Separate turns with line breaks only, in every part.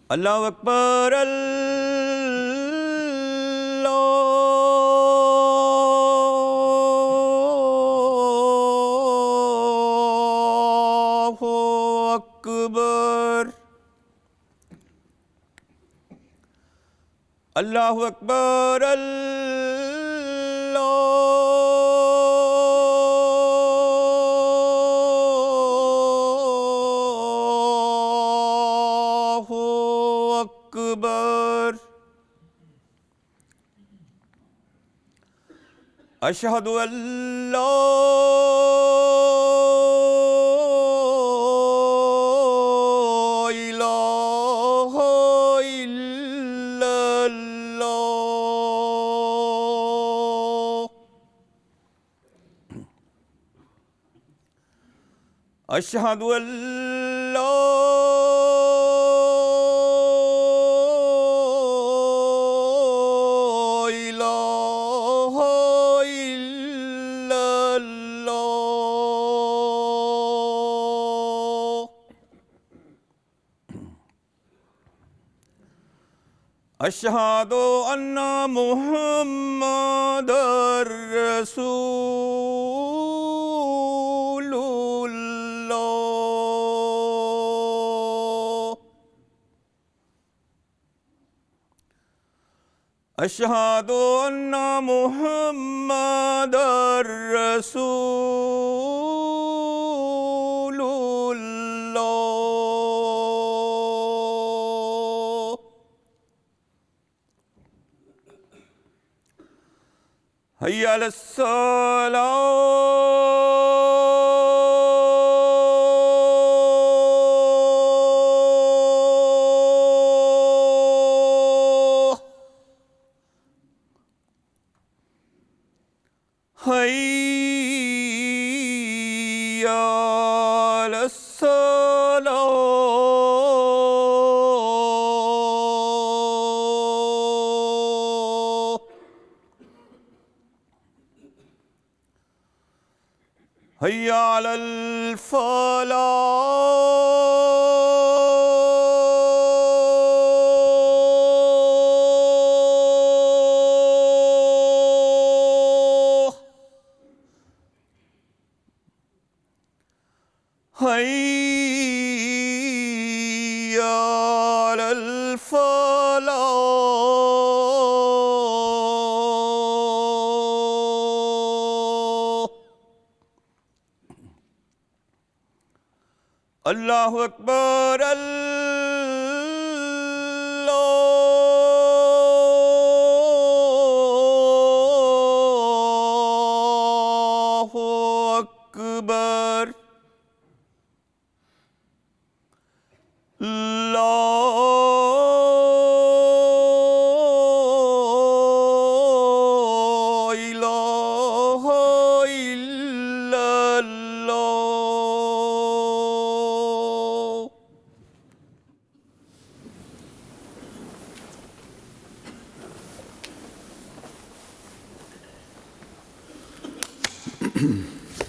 اللہ اکبر اللہ اکبر اللہ اکبر اشہد ان لا الہ الا اللہ اشہد ان لا اشہد ان محمد رسول اللہ اشہد ان محمد رسول اللہ حی علی الصلاۃ حی علی الصلاۃ حی علی الفلاح حی علی الفلاح اللہ اکبر اللہ اکبر لا الہ الا اللہ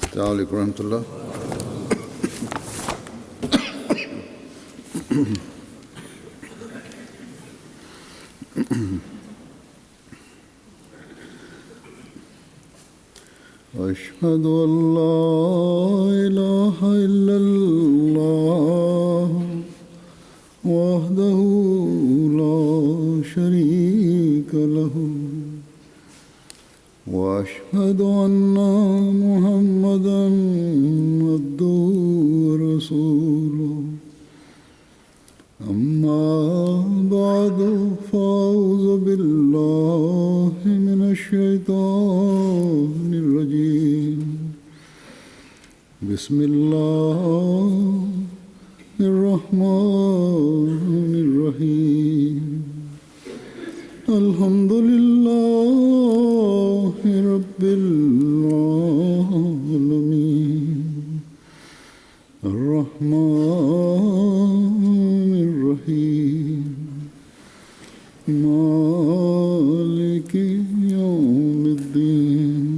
السلام علیکم ورحمۃ اللہ. أشهد أن لا إله إلا الله وحده لا شريك له وأشهد أن محمدا عبده ورسوله أما بعد فأعوذ بالله من الشيطان الرجيم بسم الله الرحمن الرحيم الحمد لله رب العالمين الرحمن الرحيم مالك يوم الدين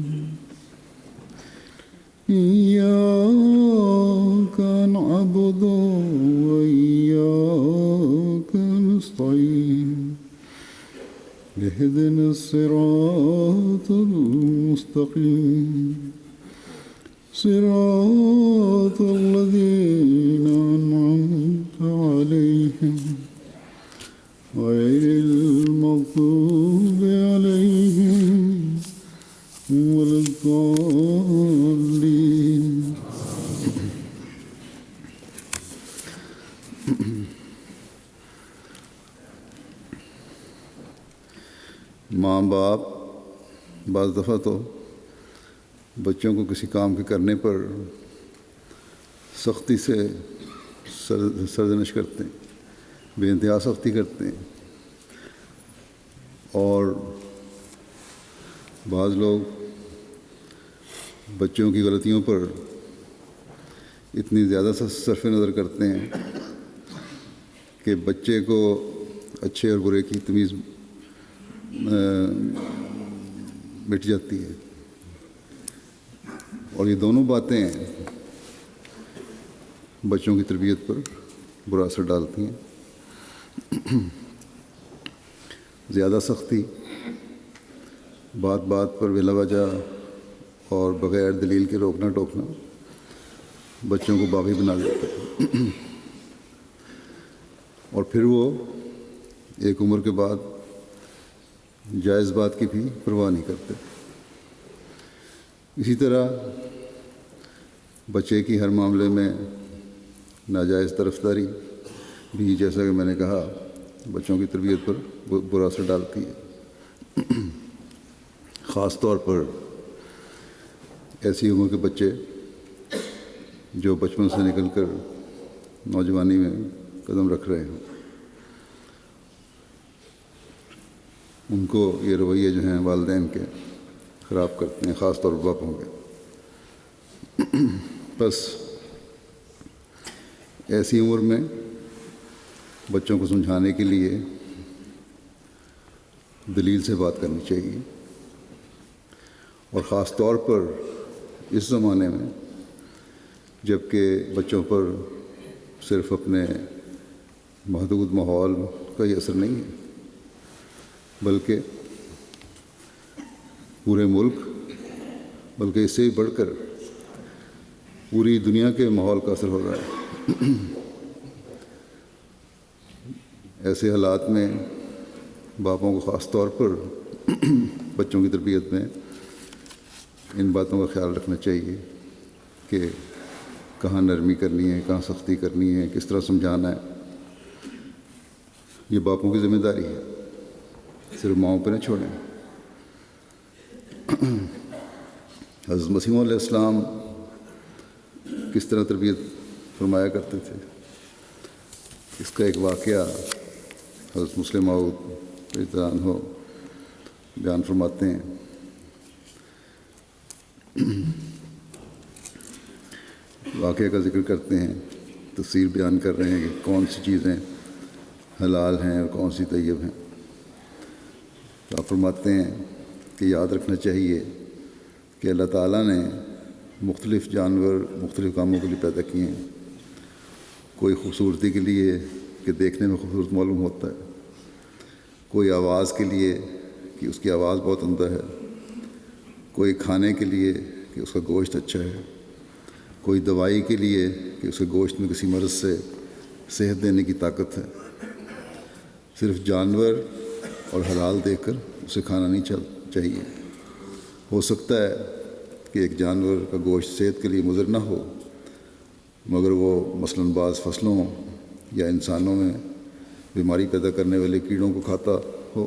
إياك نعبد وإياك نستعين اهدنا الصراط المستقيم صراط الذين أنعمت عليهم غير المغضوب عليهم ولا الضالين ماں باپ بعض دفعہ تو بچوں کو کسی کام کے کرنے پر سختی سے سرزنش کرتے ہیں، بے انتہا سختی کرتے ہیں، اور بعض لوگ بچوں کی غلطیوں پر اتنی زیادہ صرف نظر کرتے ہیں کہ بچے کو اچھے اور برے کی تمیز مٹ جاتی ہے، اور یہ دونوں باتیں بچوں کی تربیت پر برا اثر ڈالتی ہیں۔ زیادہ سختی، بات بات پر بلا وجہ اور بغیر دلیل کے روکنا ٹوکنا بچوں کو باغی بنا دیتا ہے، اور پھر وہ ایک عمر کے بعد جائز بات کی بھی پرواہ نہیں کرتے۔ اسی طرح بچے کی ہر معاملے میں ناجائز طرفداری بھی، جیسا کہ میں نے کہا، بچوں کی تربیت پر برا اثر ڈالتی ہے۔ خاص طور پر ایسی عمر کے بچے جو بچپن سے نکل کر نوجوانی میں قدم رکھ رہے ہیں، ان کو یہ رویے جو ہیں والدین کے خراب کرتے ہیں، خاص طور پر باپوں کے۔ بس ایسی عمر میں بچوں کو سمجھانے کے لیے دلیل سے بات کرنی چاہیے، اور خاص طور پر اس زمانے میں جب کہ بچوں پر صرف اپنے محدود ماحول کا ہی اثر نہیں ہے، بلکہ پورے ملک، بلکہ اس سے بھی بڑھ کر پوری دنیا کے ماحول کا اثر ہو رہا ہے۔ ایسے حالات میں باپوں کو خاص طور پر بچوں کی تربیت میں ان باتوں کا خیال رکھنا چاہیے کہ کہاں نرمی کرنی ہے، کہاں سختی کرنی ہے، کس طرح سمجھانا ہے۔ یہ باپوں کی ذمہ داری ہے، صرف ماؤں پہ نہ چھوڑیں۔ حضرت مسیح علیہ السلام کس طرح تربیت فرمایا کرتے تھے، اس کا ایک واقعہ حضرت مسلم موعود رضی اللہ عنہ بیان فرماتے ہیں۔ واقعہ کا ذکر کرتے ہیں، تفسیر بیان کر رہے ہیں کہ کون سی چیزیں حلال ہیں اور کون سی طیب ہیں۔ تو آپ فرماتے ہیں کہ یاد رکھنا چاہیے کہ اللہ تعالیٰ نے مختلف جانور مختلف کاموں کے لیے پیدا کیے ہیں۔ کوئی خوبصورتی کے لیے کہ دیکھنے میں خوبصورت معلوم ہوتا ہے، کوئی آواز کے لیے کہ اس کی آواز بہت عمدہ ہے، کوئی کھانے کے لیے کہ اس کا گوشت اچھا ہے، کوئی دوائی کے لیے کہ اس کے گوشت میں کسی مرض سے صحت دینے کی طاقت ہے۔ صرف جانور اور حلال دیکھ کر اسے کھانا نہیں چاہیے۔ ہو سکتا ہے کہ ایک جانور کا گوشت صحت کے لیے مضر نہ ہو، مگر وہ مثلاً بعض فصلوں یا انسانوں میں بیماری پیدا کرنے والے کیڑوں کو کھاتا ہو۔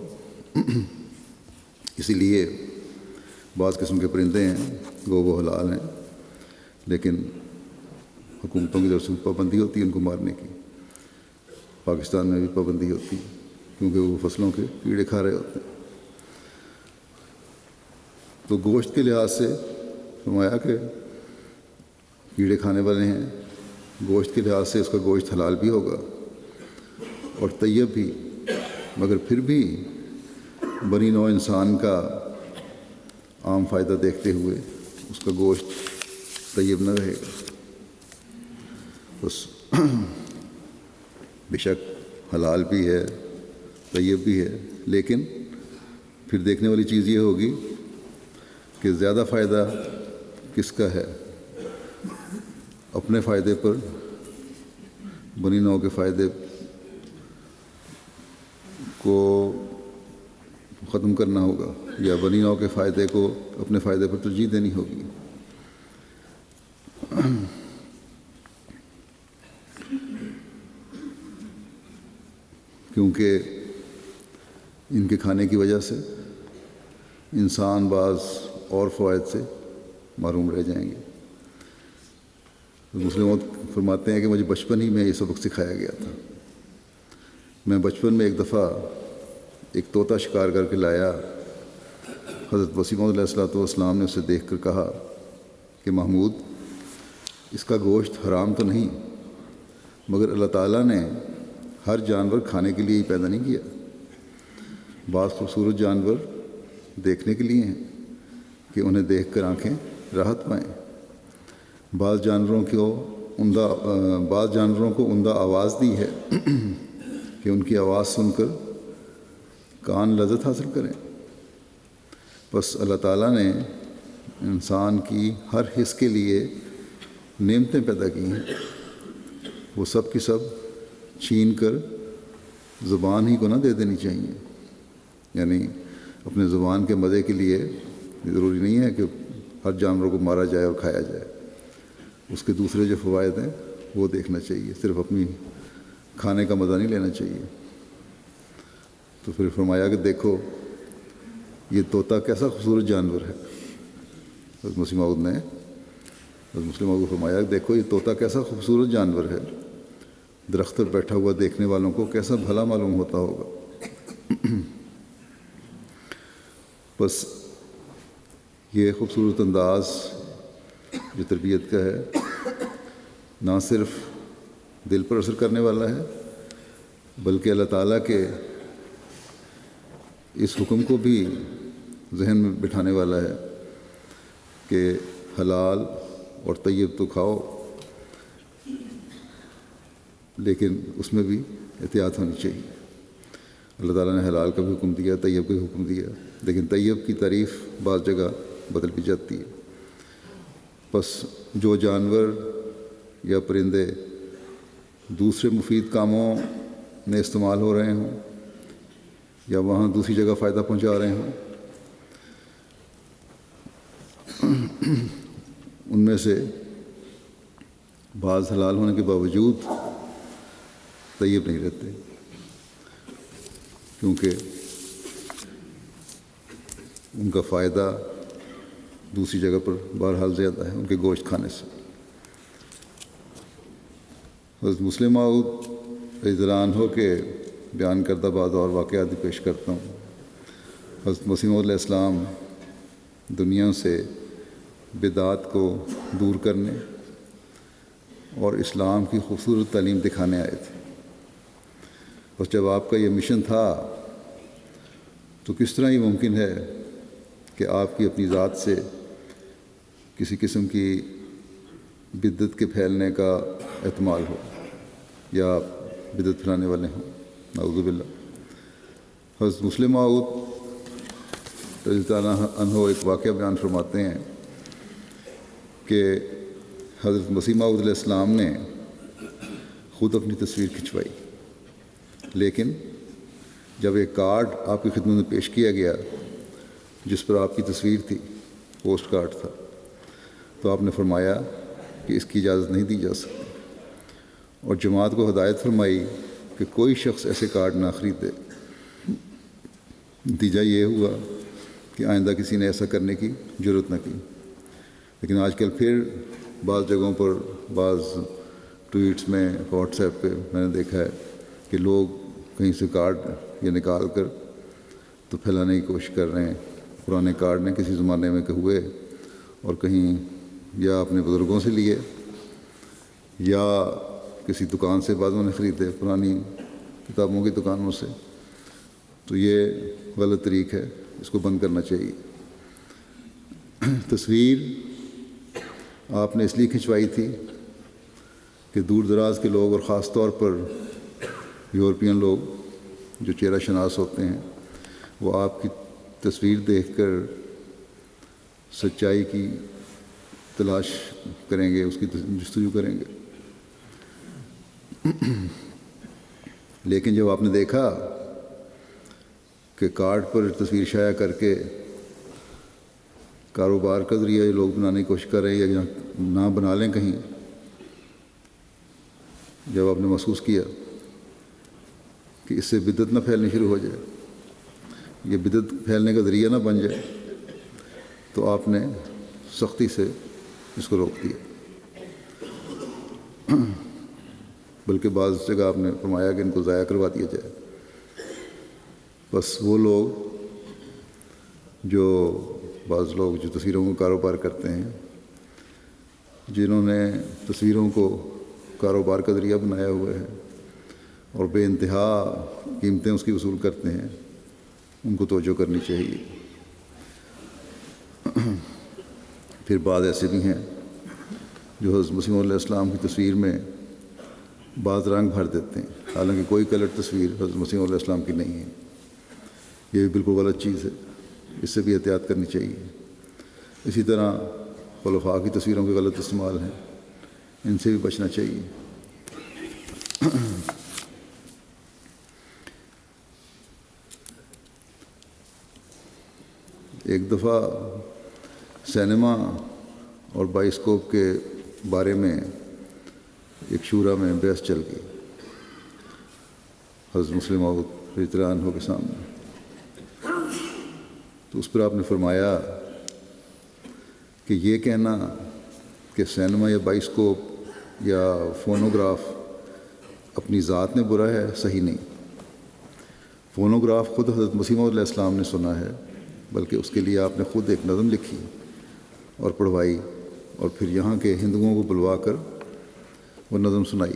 اسی لیے بعض قسم کے پرندے ہیں وہ حلال ہیں، لیکن حکومتوں کی طرف سے پابندی ہوتی ہے ان کو مارنے کی۔ پاکستان میں بھی پابندی ہوتی ہے کیونکہ وہ فصلوں کے کیڑے کھا رہے ہوتے ہیں۔ تو گوشت کے لحاظ سے فرمایا کہ کیڑے کھانے والے ہیں، گوشت کے لحاظ سے اس کا گوشت حلال بھی ہوگا اور طیب بھی، مگر پھر بھی بنی نوع انسان کا عام فائدہ دیکھتے ہوئے اس کا گوشت طیب نہ رہے گا۔ بس بے شک حلال بھی ہے، طیب بھی ہے، لیکن پھر دیکھنے والی چیز یہ ہوگی کہ زیادہ فائدہ کس کا ہے، اپنے فائدے پر بنی نوع کے فائدے کو ختم کرنا ہوگا یا بنی نوع کے فائدے کو اپنے فائدے پر ترجیح دینی ہوگی۔ کیونکہ ان کے کھانے کی وجہ سے انسان بعض اور فوائد سے محروم رہ جائیں گے۔ مسلموں فرماتے ہیں کہ مجھے بچپن ہی میں یہ سبق سکھایا گیا تھا۔ میں بچپن میں ایک دفعہ ایک طوطا شکار کر کے لایا۔ حضرت مسیح موعود علیہ السلام نے اسے دیکھ کر کہا کہ محمود، اس کا گوشت حرام تو نہیں، مگر اللہ تعالیٰ نے ہر جانور کھانے کے لیے ہی پیدا نہیں کیا۔ بعض خوبصورت جانور دیکھنے کے لیے ہیں کہ انہیں دیکھ کر آنکھیں راحت پائیں، بعض جانوروں کو عمدہ آواز دی ہے کہ ان کی آواز سن کر کان لذت حاصل کریں۔ بس اللہ تعالیٰ نے انسان کی ہر حص کے لیے نعمتیں پیدا کی ہیں، وہ سب کی سب چھین کر زبان ہی کو نہ دے دینی چاہیے۔ یعنی اپنے زبان کے مزے کے لیے ضروری نہیں ہے کہ ہر جانور کو مارا جائے اور کھایا جائے، اس کے دوسرے جو فوائد ہیں وہ دیکھنا چاہیے، صرف اپنی کھانے کا مزہ نہیں لینا چاہیے۔ تو پھر فرمایا کہ دیکھو یہ طوطا کیسا خوبصورت جانور ہے۔ حضرت مسیح موعود نے کو فرمایا کہ دیکھو یہ طوطا کیسا خوبصورت جانور ہے، درخت پر بیٹھا ہوا دیکھنے والوں کو کیسا بھلا معلوم ہوتا ہوگا۔ بس یہ خوبصورت انداز جو تربیت کا ہے نہ صرف دل پر اثر کرنے والا ہے، بلکہ اللہ تعالیٰ کے اس حکم کو بھی ذہن میں بٹھانے والا ہے کہ حلال اور طیب تو کھاؤ، لیکن اس میں بھی احتیاط ہونی چاہیے۔ اللہ تعالیٰ نے حلال کا بھی حکم دیا، طیب کا بھی حکم دیا، لیکن طیب کی تعریف بعض جگہ بدل بھی جاتی ہے۔ بس جو جانور یا پرندے دوسرے مفید کاموں میں استعمال ہو رہے ہوں یا وہاں دوسری جگہ فائدہ پہنچا رہے ہوں، ان میں سے بعض حلال ہونے کے باوجود طیب نہیں رہتے، کیونکہ ان کا فائدہ دوسری جگہ پر بہرحال زیادہ ہے ان کے گوشت کھانے سے۔ حضرت مسلم موعود رضی اللہ عنہ کے بیان کردہ بعض اور واقعات بھی پیش کرتا ہوں۔ حضرت مسیح موعود علیہ السلام دنیا سے بدعات کو دور کرنے اور اسلام کی خوبصورت تعلیم دکھانے آئے تھے۔ بس جب آپ کا یہ مشن تھا تو کس طرح یہ ممکن ہے کہ آپ کی اپنی ذات سے کسی قسم کی بدعت کے پھیلنے کا احتمال ہو یا بدعت پھیلانے والے ہوں، نعوذ باللہ۔ حضرت مسلم موعود رضی اللہ عنہ ایک واقعہ بیان فرماتے ہیں کہ حضرت مسیح موعود علیہ السلام نے خود اپنی تصویر کھنچوائی، لیکن جب ایک کارڈ آپ کی خدمت میں پیش کیا گیا جس پر آپ کی تصویر تھی، پوسٹ کارڈ تھا، تو آپ نے فرمایا کہ اس کی اجازت نہیں دی جا سکتی، اور جماعت کو ہدایت فرمائی کہ کہ کوئی شخص ایسے کارڈ نہ خریدے۔ نتیجہ یہ ہوا کہ آئندہ کسی نے ایسا کرنے کی جرات نہ کی۔ لیکن آج کل پھر بعض جگہوں پر، بعض ٹویٹس میں، واٹس ایپ پہ میں نے دیکھا ہے کہ لوگ کہیں سے کارڈ یہ نکال کر تو پھیلانے کی کوشش کر رہے ہیں۔ پرانے کارڈ نے کسی زمانے میں کہ ہوئے اور کہیں یا اپنے بزرگوں سے لیے یا کسی دکان سے بعضوں نے خریدے، پرانی کتابوں کی دکانوں سے، تو یہ غلط طریق ہے، اس کو بند کرنا چاہیے۔ تصویر آپ نے اس لیے کھنچوائی تھی کہ دور دراز کے لوگ، اور خاص طور پر یورپین لوگ جو چہرہ شناس ہوتے ہیں، وہ آپ کی تصویر دیکھ کر سچائی کی تلاش کریں گے، اس کی جستجو کریں گے۔ لیکن جب آپ نے دیکھا کہ کارڈ پر تصویر شائع کر کے کاروبار کا ذریعہ یہ لوگ بنانے کی کوشش کر رہے ہیں یا نہ بنا لیں کہیں، جب آپ نے محسوس کیا کہ اس سے بدعت نہ پھیلنی شروع ہو جائے، یہ بدعت پھیلنے کا ذریعہ نہ بن جائے، تو آپ نے سختی سے اس کو روک دیا۔ بلکہ بعض جگہ آپ نے فرمایا کہ ان کو ضائع کروا دیا جائے۔ بس وہ لوگ بعض لوگ جو تصویروں کا کاروبار کرتے ہیں، جنہوں نے تصویروں کو کاروبار کا ذریعہ بنایا ہوا ہے اور بے انتہا قیمتیں اس کی وصول کرتے ہیں، ان کو توجہ کرنی چاہیے۔ پھر بعض ایسے بھی ہیں جو حضرت مسیح علیہ السلام کی تصویر میں بعض رنگ بھر دیتے ہیں، حالانکہ کوئی کلر تصویر حضرت مسیح علیہ السلام کی نہیں ہے۔ یہ بھی بالکل غلط چیز ہے، اس سے بھی احتیاط کرنی چاہیے۔ اسی طرح خلفاء کی تصویروں کے غلط استعمال ہیں، ان سے بھی بچنا چاہیے۔ ایک دفعہ سینما اور بائسکوپ کے بارے میں ایک شورا میں بحث چل گئی حضرت مسلم موعود رضی اللہ عنہ کے سامنے۔ تو اس پر آپ نے فرمایا کہ یہ کہنا کہ سینما یا بائسکوپ یا فونوگراف اپنی ذات میں برا ہے، صحیح نہیں۔ فونوگراف خود حضرت مسیح موعود علیہ السلام نے سنا ہے، بلکہ اس کے لیے آپ نے خود ایک نظم لکھی اور پڑھوائی، اور پھر یہاں کے ہندوؤں کو بلوا کر وہ نظم سنائی۔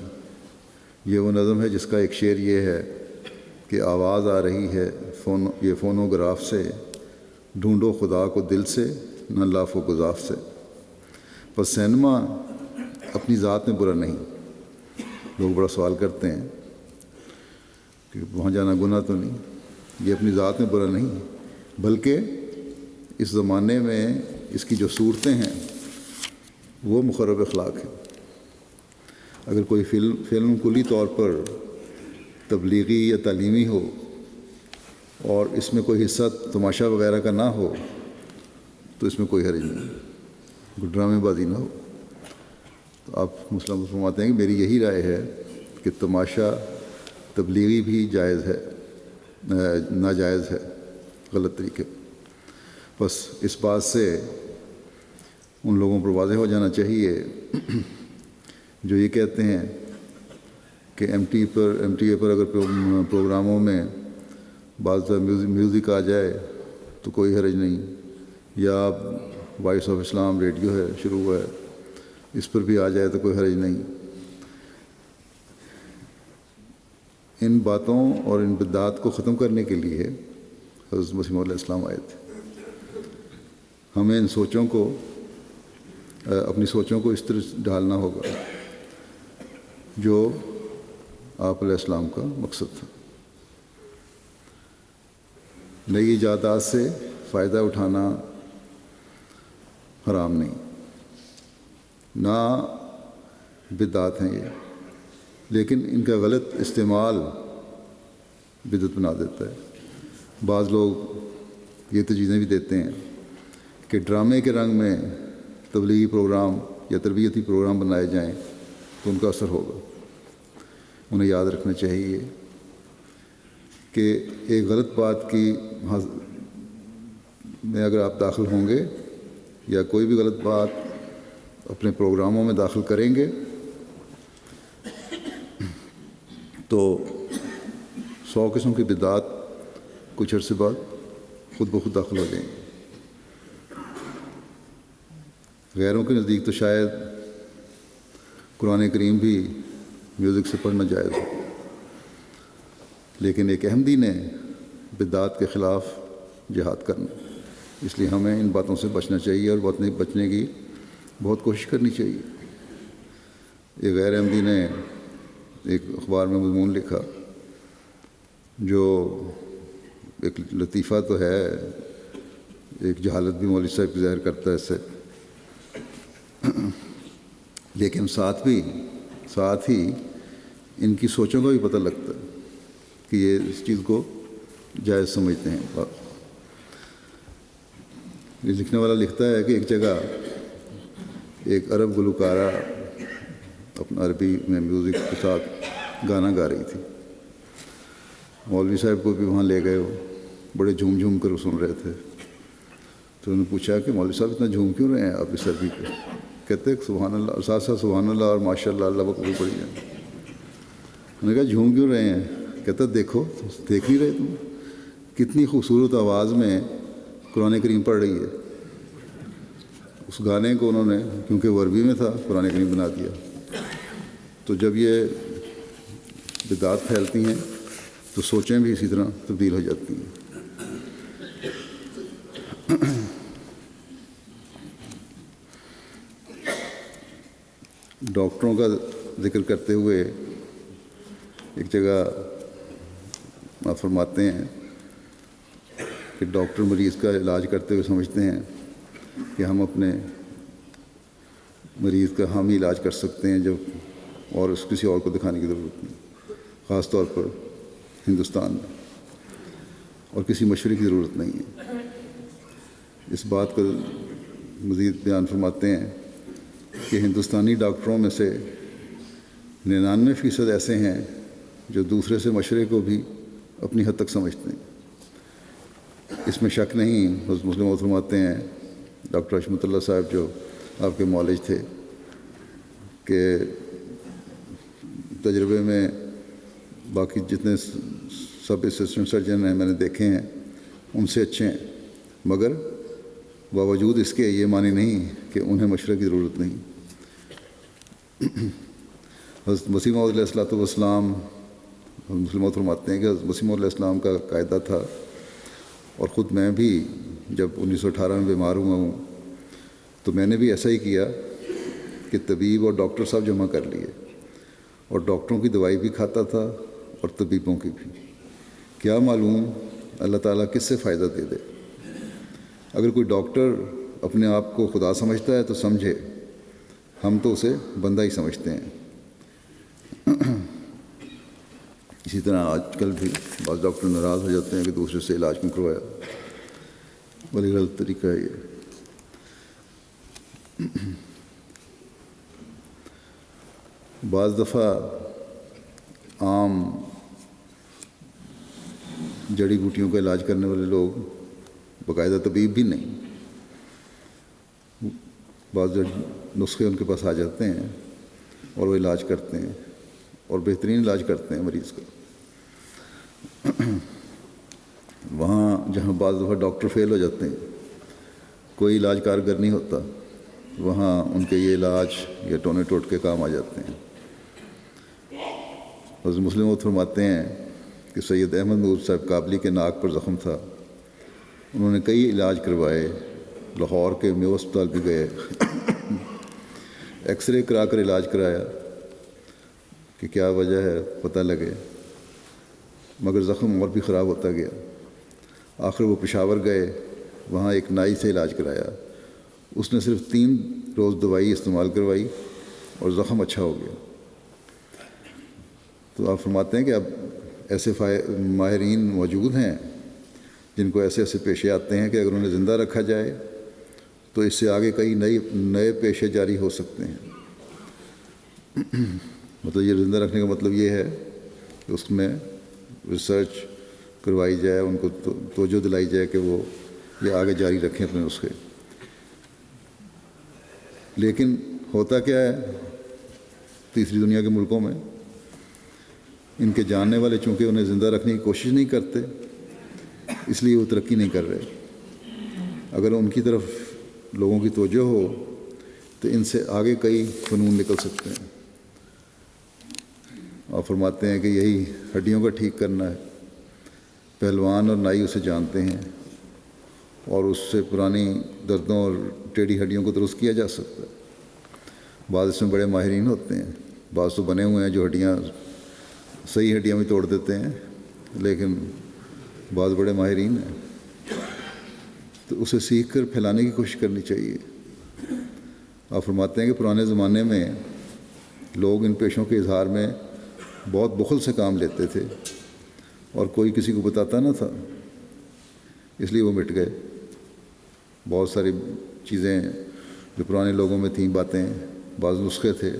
یہ وہ نظم ہے جس کا ایک شعر یہ ہے کہ آواز آ رہی ہے یہ فونوگراف سے، ڈھونڈو خدا کو دل سے، نہ لاف و گزاف سے۔ بس سینما اپنی ذات میں برا نہیں۔ لوگ بڑا سوال کرتے ہیں کہ وہاں جانا گناہ تو نہیں؟ یہ اپنی ذات میں برا نہیں، بلکہ اس زمانے میں اس کی جو صورتیں ہیں وہ مخرب اخلاق ہیں۔ اگر کوئی فلم کلی طور پر تبلیغی یا تعلیمی ہو اور اس میں کوئی حصہ تماشا وغیرہ کا نہ ہو تو اس میں کوئی حرج نہیں، کوئی ڈرامے بازی نہ ہو۔ تو آپ مسلم فرماتے ہیں کہ میری یہی رائے ہے کہ تماشا تبلیغی بھی جائز ہے، ناجائز ہے، غلط طریقے۔ بس اس بات سے ان لوگوں پر واضح ہو جانا چاہیے جو یہ کہتے ہیں کہ ایم ٹی اے پر اگر پروگراموں میں بعض میوزک آ جائے تو کوئی حرج نہیں، یا وائس آف اسلام ریڈیو ہے، شروع ہوا ہے، اس پر بھی آ جائے تو کوئی حرج نہیں۔ ان باتوں اور ان بدعات کو ختم کرنے کے لیے حضرت مسیح علیہ السلام آئے تھے۔ ہمیں ان سوچوں کو، اپنی سوچوں کو اس طرح ڈھالنا ہوگا جو آپ علیہ السلام کا مقصد تھا۔ نئی ایجادات سے فائدہ اٹھانا حرام نہیں، نہ بدعات ہیں یہ، لیکن ان کا غلط استعمال بدعت بنا دیتا ہے۔ بعض لوگ یہ تجویزیں بھی دیتے ہیں کہ ڈرامے کے رنگ میں تبلیغی پروگرام یا تربیتی پروگرام بنائے جائیں تو ان کا اثر ہوگا۔ انہیں یاد رکھنا چاہیے کہ ایک غلط بات کی میں اگر آپ داخل ہوں گے یا کوئی بھی غلط بات اپنے پروگراموں میں داخل کریں گے تو 100 قسم کی بدعات کچھ عرصے بعد خود بخود داخل ہو جائیں گے. غیروں کے نزدیک تو شاید قرآن کریم بھی میوزک سے پڑھنا جائز ہو، لیکن ایک احمدی نے بدعات کے خلاف جہاد کرنا، اس لیے ہمیں ان باتوں سے بچنا چاہیے اور بچنے کی بہت کوشش کرنی چاہیے. ایک غیر احمدی نے ایک اخبار میں مضمون لکھا جو ایک لطیفہ تو ہے، ایک جہالت بھی مولوی صاحب کی ظاہر کرتا ہے اس سے، لیکن ساتھ ہی ان کی سوچوں کا بھی پتہ لگتا ہے کہ یہ اس چیز کو جائز سمجھتے ہیں. یہ لکھنے والا لکھتا ہے کہ ایک جگہ ایک عرب گلوکارہ اپنا عربی میں میوزک کے ساتھ گانا گا رہی تھی. مولوی صاحب کو بھی وہاں لے گئے، وہ بڑے جھوم جھوم کر سن رہے تھے. تو انہوں نے پوچھا کہ مولوی صاحب اتنا جھوم کیوں رہے ہیں آپ اس عربی پہ؟ کہتے ہیں سبحان اللہ، اور ساتھ ساتھ سبحان اللہ اور ماشاء اللہ اللہ بکبر پڑھی جائیں. انہوں نے کہا جھوم کیوں رہے ہیں؟ کہتا دیکھو، دیکھ نہیں رہے تم کتنی خوبصورت آواز میں قرآن کریم پڑھ رہی ہے. اس گانے کو انہوں نے کیونکہ وہ عربی میں تھا قرآن کریم بنا دیا. تو جب یہ بدعات پھیلتی ہیں تو سوچیں بھی اسی طرح تبدیل ہو جاتی ہیں. ڈاکٹروں کا ذکر کرتے ہوئے ایک جگہ آپ فرماتے ہیں کہ ڈاکٹر مریض کا علاج کرتے ہوئے سمجھتے ہیں کہ ہم اپنے مریض کا ہم ہی علاج کر سکتے ہیں جب، اور اس کسی اور کو دکھانے کی ضرورت نہیں، خاص طور پر ہندوستان میں، اور کسی مشورے کی ضرورت نہیں ہے. اس بات کو مزید بیان فرماتے ہیں کہ ہندوستانی ڈاکٹروں میں سے 99% ایسے ہیں جو دوسرے سے مشورے کو بھی اپنی حد تک سمجھتے ہیں. اس میں شک نہیں. حضرت مسلم موعود فرماتے ہیں، ڈاکٹر حشمت اللہ صاحب جو آپ کے معالج تھے، کہ تجربے میں باقی جتنے سب اسسٹنٹ سرجن ہیں میں نے دیکھے ہیں ان سے اچھے ہیں، مگر باوجود اس کے یہ معنی نہیں کہ انہیں مشورے کی ضرورت نہیں. حضرت مسیح موعود علیہ السلام مسلم موعود فرماتے ہیں کہ حضرت مسیح موعود علیہ السلام کا قاعدہ تھا، اور خود میں بھی جب 1918 میں بیمار ہوا ہوں تو میں نے بھی ایسا ہی کیا کہ طبیب اور ڈاکٹر صاحب جمع کر لیے، اور ڈاکٹروں کی دوائی بھی کھاتا تھا اور طبیبوں کی بھی. کیا معلوم اللہ تعالیٰ کس سے فائدہ دے دے. اگر کوئی ڈاکٹر اپنے آپ کو خدا سمجھتا ہے تو سمجھے، ہم تو اسے بندہ ہی سمجھتے ہیں. اسی طرح آج کل بھی بعض ڈاکٹر ناراض ہو جاتے ہیں کہ دوسرے سے علاج کیوں کروایا، بڑی غلط طریقہ ہے یہ. بعض دفعہ عام جڑی بوٹیوں کا علاج کرنے والے لوگ باقاعدہ طبیب بھی نہیں، بعض نسخے ان کے پاس آ جاتے ہیں اور وہ علاج کرتے ہیں اور بہترین علاج کرتے ہیں مریض کا. وہاں جہاں بعض دفعہ ڈاکٹر فیل ہو جاتے ہیں، کوئی علاج کارگر نہیں ہوتا، وہاں ان کے یہ علاج یا ٹونے ٹوٹکے کام آ جاتے ہیں. حضرت مسلم موعود فرماتے ہیں کہ سید احمد نور صاحب کابلی کے ناک پر زخم تھا، انہوں نے کئی علاج کروائے، لاہور کے میو اسپتال بھی گئے، ایکس رے کرا کر علاج کرایا کہ کیا وجہ ہے پتہ لگے، مگر زخم اور بھی خراب ہوتا گیا. آخر وہ پشاور گئے، وہاں ایک نائی سے علاج کرایا، اس نے صرف 3 روز دوائی استعمال کروائی اور زخم اچھا ہو گیا. تو آپ فرماتے ہیں کہ اب ایسے ماہرین موجود ہیں جن کو ایسے ایسے پیشے آتے ہیں کہ اگر انہیں زندہ رکھا جائے تو اس سے آگے کئی نئے پیشے جاری ہو سکتے ہیں. مطلب یہ زندہ رکھنے کا مطلب یہ ہے کہ اس میں ریسرچ کروائی جائے, ان کو توجہ دلائی جائے کہ وہ یہ آگے جاری رکھیں اپنے نسخے. لیکن ہوتا کیا ہے تیسری دنیا کے ملکوں میں, ان کے جاننے والے چونکہ انہیں زندہ رکھنے کی کوشش نہیں کرتے, اس لیے وہ ترقی نہیں کر رہے. اگر ان کی طرف لوگوں کی توجہ ہو تو ان سے آگے کئی فنون نکل سکتے ہیں. آپ فرماتے ہیں کہ یہی ہڈیوں کا ٹھیک کرنا ہے. پہلوان اور نائی اسے جانتے ہیں اور اس سے پرانی دردوں اور ٹیڑھی ہڈیوں کو درست کیا جا سکتا ہے. بعض اس میں بڑے ماہرین ہوتے ہیں, بعض تو بنے ہوئے ہیں جو ہڈیاں صحیح ہڈیاں بھی توڑ دیتے ہیں, لیکن بعض بڑے ماہرین ہیں. تو اسے سیکھ کر پھیلانے کی کوشش کرنی چاہیے. آپ فرماتے ہیں کہ پرانے زمانے میں لوگ ان پیشوں کے اظہار میں بہت بخل سے کام لیتے تھے اور کوئی کسی کو بتاتا نہ تھا, اس لیے وہ مٹ گئے. بہت ساری چیزیں جو پرانے لوگوں میں تھیں, باتیں, بعض نسخے تھے,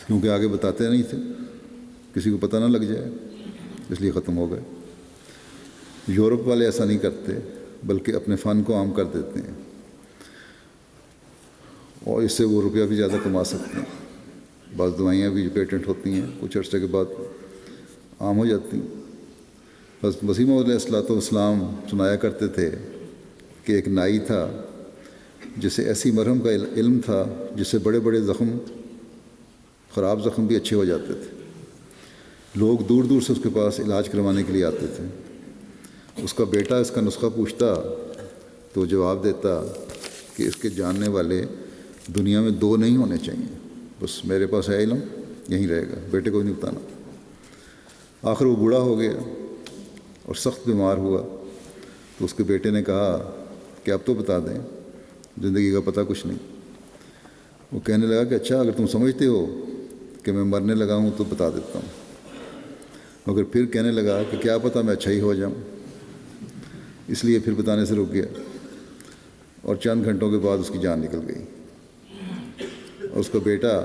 کیونکہ آگے بتاتے نہیں تھے, کسی کو پتہ نہ لگ جائے, اس لیے ختم ہو گئے. یورپ والے ایسا نہیں کرتے بلکہ اپنے فن کو عام کر دیتے ہیں اور اس سے وہ روپیہ بھی زیادہ کما سکتے ہیں. بعض دوائیاں بھی جو پیٹنٹ ہوتی ہیں کچھ عرصے کے بعد عام ہو جاتی ہیں. حضرت مسیح موعود علیہ الصلوۃ والسلام سنایا کرتے تھے کہ ایک نائی تھا جسے ایسی مرہم کا علم تھا جس سے بڑے بڑے زخم, خراب زخم بھی اچھے ہو جاتے تھے. لوگ دور دور سے اس کے پاس علاج کروانے کے لیے آتے تھے. اس کا بیٹا اس کا نسخہ پوچھتا تو جواب دیتا کہ اس کے جاننے والے دنیا میں 2 نہیں ہونے چاہیے, بس میرے پاس ہے علم, یہیں رہے گا, بیٹے کو نہیں بتانا. آخر وہ بوڑھا ہو گیا اور سخت بیمار ہوا تو اس کے بیٹے نے کہا کہ اب تو بتا دیں, زندگی کا پتہ کچھ نہیں. وہ کہنے لگا کہ اچھا اگر تم سمجھتے ہو کہ میں مرنے لگا ہوں تو بتا دیتا ہوں. مگر پھر کہنے لگا کہ کیا پتہ میں اچھا ہی ہو جاؤں, اس لیے پھر بتانے سے رک گیا اور چند گھنٹوں کے بعد اس کی جان نکل گئی. اور اس کا بیٹا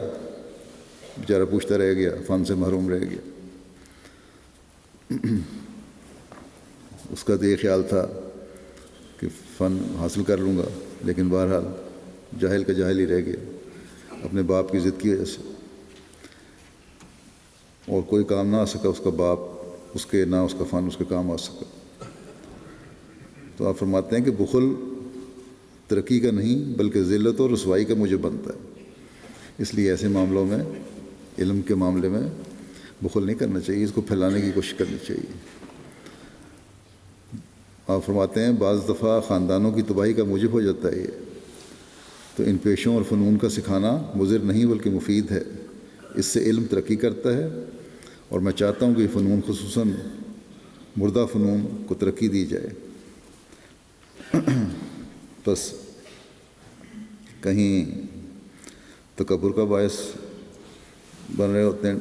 بیچارہ پوچھتا رہ گیا, فن سے محروم رہ گیا. اس کا تو یہ خیال تھا کہ فن حاصل کر لوں گا, لیکن بہرحال جاہل کا جاہل ہی رہ گیا اپنے باپ کی ضد کی وجہ سے, اور کوئی کام نہ آ سکا اس کا باپ, اس کے نہ اس کا فن اس کے کام آ سکا. تو آپ فرماتے ہیں کہ بخل ترقی کا نہیں بلکہ ذلت اور رسوائی کا موجب بنتا ہے. اس لیے ایسے معاملوں میں, علم کے معاملے میں بخل نہیں کرنا چاہیے, اس کو پھیلانے کی کوشش کرنی چاہیے. آپ فرماتے ہیں بعض دفعہ خاندانوں کی تباہی کا موجب ہو جاتا ہے یہ, تو ان پیشوں اور فنون کا سکھانا مضر نہیں بلکہ مفید ہے. اس سے علم ترقی کرتا ہے اور میں چاہتا ہوں کہ یہ فنون خصوصاً مردہ فنون کو ترقی دی جائے. بس کہیں تکبر کا باعث بن رہے ہوتے ہیں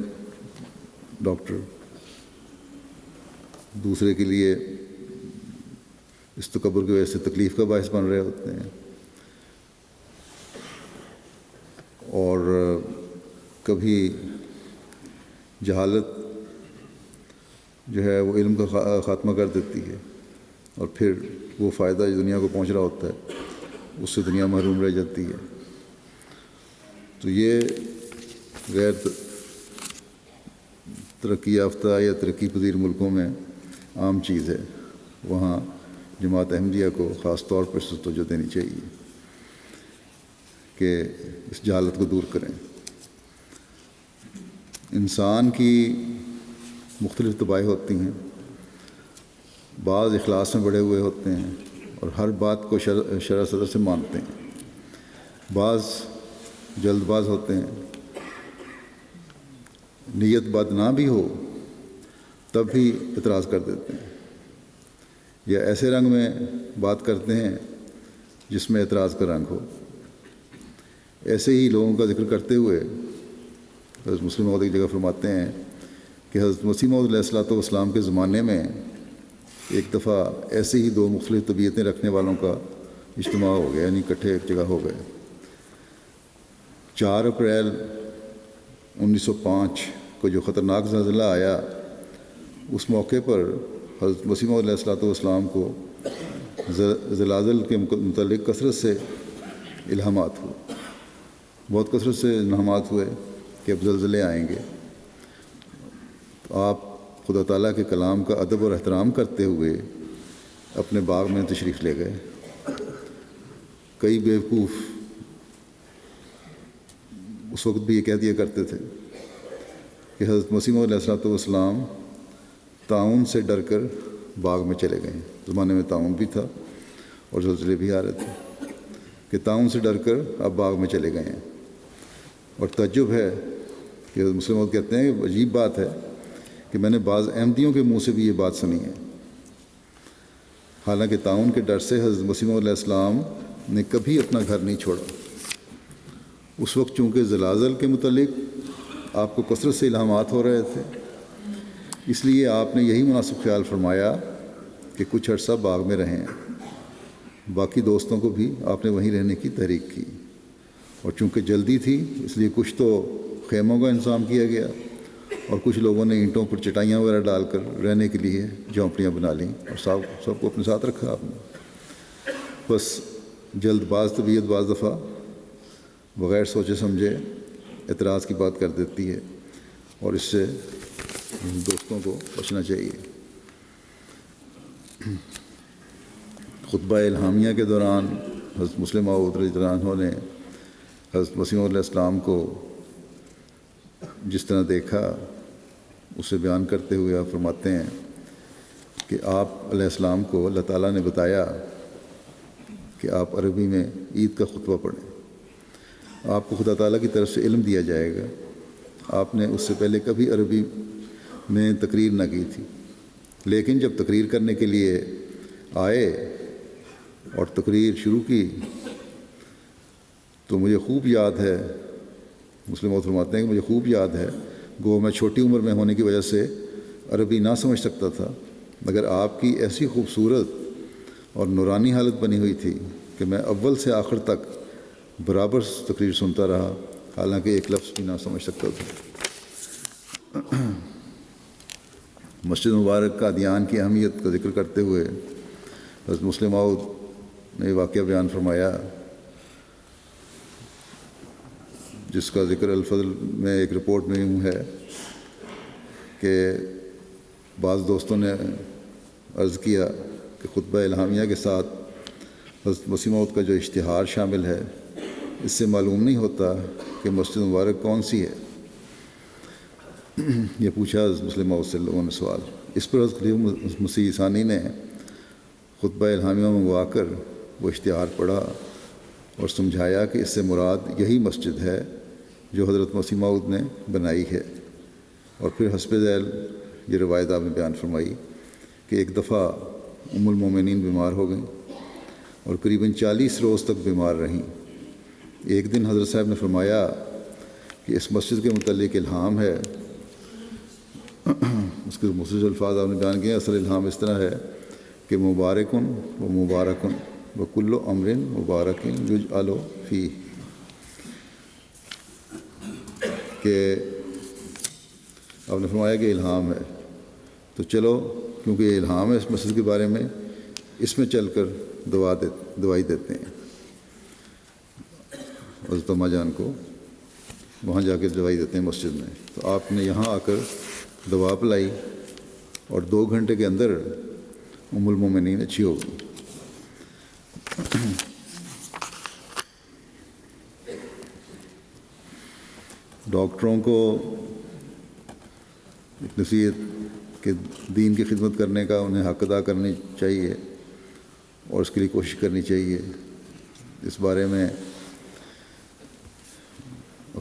ڈاکٹر, دوسرے کے لیے اس تکبر کی وجہ سے تکلیف کا باعث بن رہے ہوتے ہیں, اور کبھی جہالت جو ہے وہ علم کا خاتمہ کر دیتی ہے, اور پھر وہ فائدہ جو دنیا کو پہنچ رہا ہوتا ہے اس سے دنیا محروم رہ جاتی ہے. تو یہ غیر ترقی یافتہ یا ترقی پذیر ملکوں میں عام چیز ہے. وہاں جماعت احمدیہ کو خاص طور پر توجہ دینی چاہیے کہ اس جہالت کو دور کریں. انسان کی مختلف طبائع ہوتی ہیں, بعض اخلاص میں بڑھے ہوئے ہوتے ہیں اور ہر بات کو شرع صدر سے مانتے ہیں, بعض جلد باز ہوتے ہیں, نیت بد نہ بھی ہو تب بھی اعتراض کر دیتے ہیں, یا ایسے رنگ میں بات کرتے ہیں جس میں اعتراض کا رنگ ہو. ایسے ہی لوگوں کا ذکر کرتے ہوئے حضرت مسلم موعود ایک جگہ فرماتے ہیں کہ حضرت مسیح موعود علیہ الصلوۃ والسلام کے زمانے میں ایک دفعہ ایسے ہی 2 مختلف طبیعتیں رکھنے والوں کا اجتماع ہو گیا, یعنی اکٹھے ایک جگہ ہو گئے. 4 اپریل 1905 کو جو خطرناک زلزلہ آیا, اس موقع پر حضرت مسیح موعود علیہ الصلوۃ والسلام کو زلازل کے متعلق کثرت سے الہامات ہوئے، بہت کثرت سے الہامات ہوئے کہ اب زلزلے آئیں گے۔ تو آپ خدا تعالیٰ کے کلام کا ادب اور احترام کرتے ہوئے اپنے باغ میں تشریف لے گئے۔ کئی بیوقوف اس وقت بھی یہ کہہ دیا کرتے تھے کہ حضرت مسیح موعود علیہ الصلوۃ والسلام طاعون سے ڈر کر باغ میں چلے گئے۔ زمانے میں طاعون بھی تھا اور زلزلے بھی آ رہے تھے کہ طاعون سے ڈر کر اب باغ میں چلے گئے ہیں۔ اور تعجب ہے کہ حضرت مسیح موعود کہتے ہیں کہ عجیب بات ہے کہ میں نے بعض احمدیوں کے منہ سے بھی یہ بات سنی ہے، حالانکہ طاعون کے ڈر سے حضرت مسیح موعود علیہ السلام نے کبھی اپنا گھر نہیں چھوڑا۔ اس وقت چونکہ زلازل کے متعلق آپ کو کثرت سے الہامات ہو رہے تھے، اس لیے آپ نے یہی مناسب خیال فرمایا کہ کچھ عرصہ باغ میں رہیں۔ باقی دوستوں کو بھی آپ نے وہیں رہنے کی تحریک کی، اور چونکہ جلدی تھی اس لیے کچھ تو خیموں کا انتظام کیا گیا اور کچھ لوگوں نے اینٹوں پر چٹائیاں وغیرہ ڈال کر رہنے کے لیے جھونپڑیاں بنا لیں اور سب کو اپنے ساتھ رکھا آپ نے۔ بس جلد باز طبیعت بعض دفعہ بغیر سوچے سمجھے اعتراض کی بات کر دیتی ہے، اور اس سے دوستوں کو بچنا چاہیے۔ خطبہ الہامیہ کے دوران حضرت مسلم موعود رضی اللہ عنہ نے حضرت مسیح موعود علیہ السلام کو جس طرح دیکھا اسے بیان کرتے ہوئے آپ فرماتے ہیں کہ آپ علیہ السلام کو اللہ تعالیٰ نے بتایا کہ آپ عربی میں عید کا خطبہ پڑھیں، آپ کو خدا تعالیٰ کی طرف سے علم دیا جائے گا۔ آپ نے اس سے پہلے کبھی عربی میں تقریر نہ کی تھی، لیکن جب تقریر کرنے کے لیے آئے اور تقریر شروع کی تو مجھے خوب یاد ہے، مسلم موعود فرماتے ہیں کہ مجھے خوب یاد ہے، گو میں چھوٹی عمر میں ہونے کی وجہ سے عربی نہ سمجھ سکتا تھا، مگر آپ کی ایسی خوبصورت اور نورانی حالت بنی ہوئی تھی کہ میں اول سے آخر تک برابر تقریر سنتا رہا، حالانکہ ایک لفظ بھی نہ سمجھ سکتا تھا۔ مسجد مبارک کا قادیان کی اہمیت کا ذکر کرتے ہوئے حضرت مسلم موعود نے واقعہ بیان فرمایا، جس کا ذکر الفضل میں ایک رپورٹ میں یوں ہے کہ بعض دوستوں نے عرض کیا کہ خطبہ الہامیہ کے ساتھ حضرت مسیح موعود کا جو اشتہار شامل ہے اس سے معلوم نہیں ہوتا کہ مسجد مبارک کون سی ہے۔ یہ پوچھا حضرت مسلم موعود سے لوگوں نے سوال۔ اس پر حضرت خلیفہ مسیح ثانی نے خطبہ الہامیہ منگوا کر وہ اشتہار پڑھا اور سمجھایا کہ اس سے مراد یہی مسجد ہے جو حضرت مسیح موعود نے بنائی ہے۔ اور پھر حسب ذیل یہ روایت آپ نے بیان فرمائی کہ ایک دفعہ ام المومنین بیمار ہو گئیں اور قریباً 40 روز تک بیمار رہیں۔ ایک دن حضرت صاحب نے فرمایا کہ اس مسجد کے متعلق الہام ہے، اس کے مختصر الفاظ آپ نے بیان کیے۔ اصل الہام اس طرح ہے کہ مبارکن و مبارکن و کل امر مبارکن یجعل فیہ، کہ آپ نے فرمایا کہ الہام ہے، تو چلو کیونکہ یہ الہام ہے اس مسجد کے بارے میں، اس میں چل کر دوائی دیتے ہیں۔ حضرت اماں جان کو وہاں جا کے دوائی دیتے ہیں مسجد میں، تو آپ نے یہاں آ کر دوا پلائی اور 2 گھنٹے کے اندر ام المومنین اچھی ہو گئی۔ ڈاکٹروں کو ایک نصیحت کہ دین کی خدمت کرنے کا انہیں حق ادا کرنی چاہیے اور اس کے لیے کوشش کرنی چاہیے۔ اس بارے میں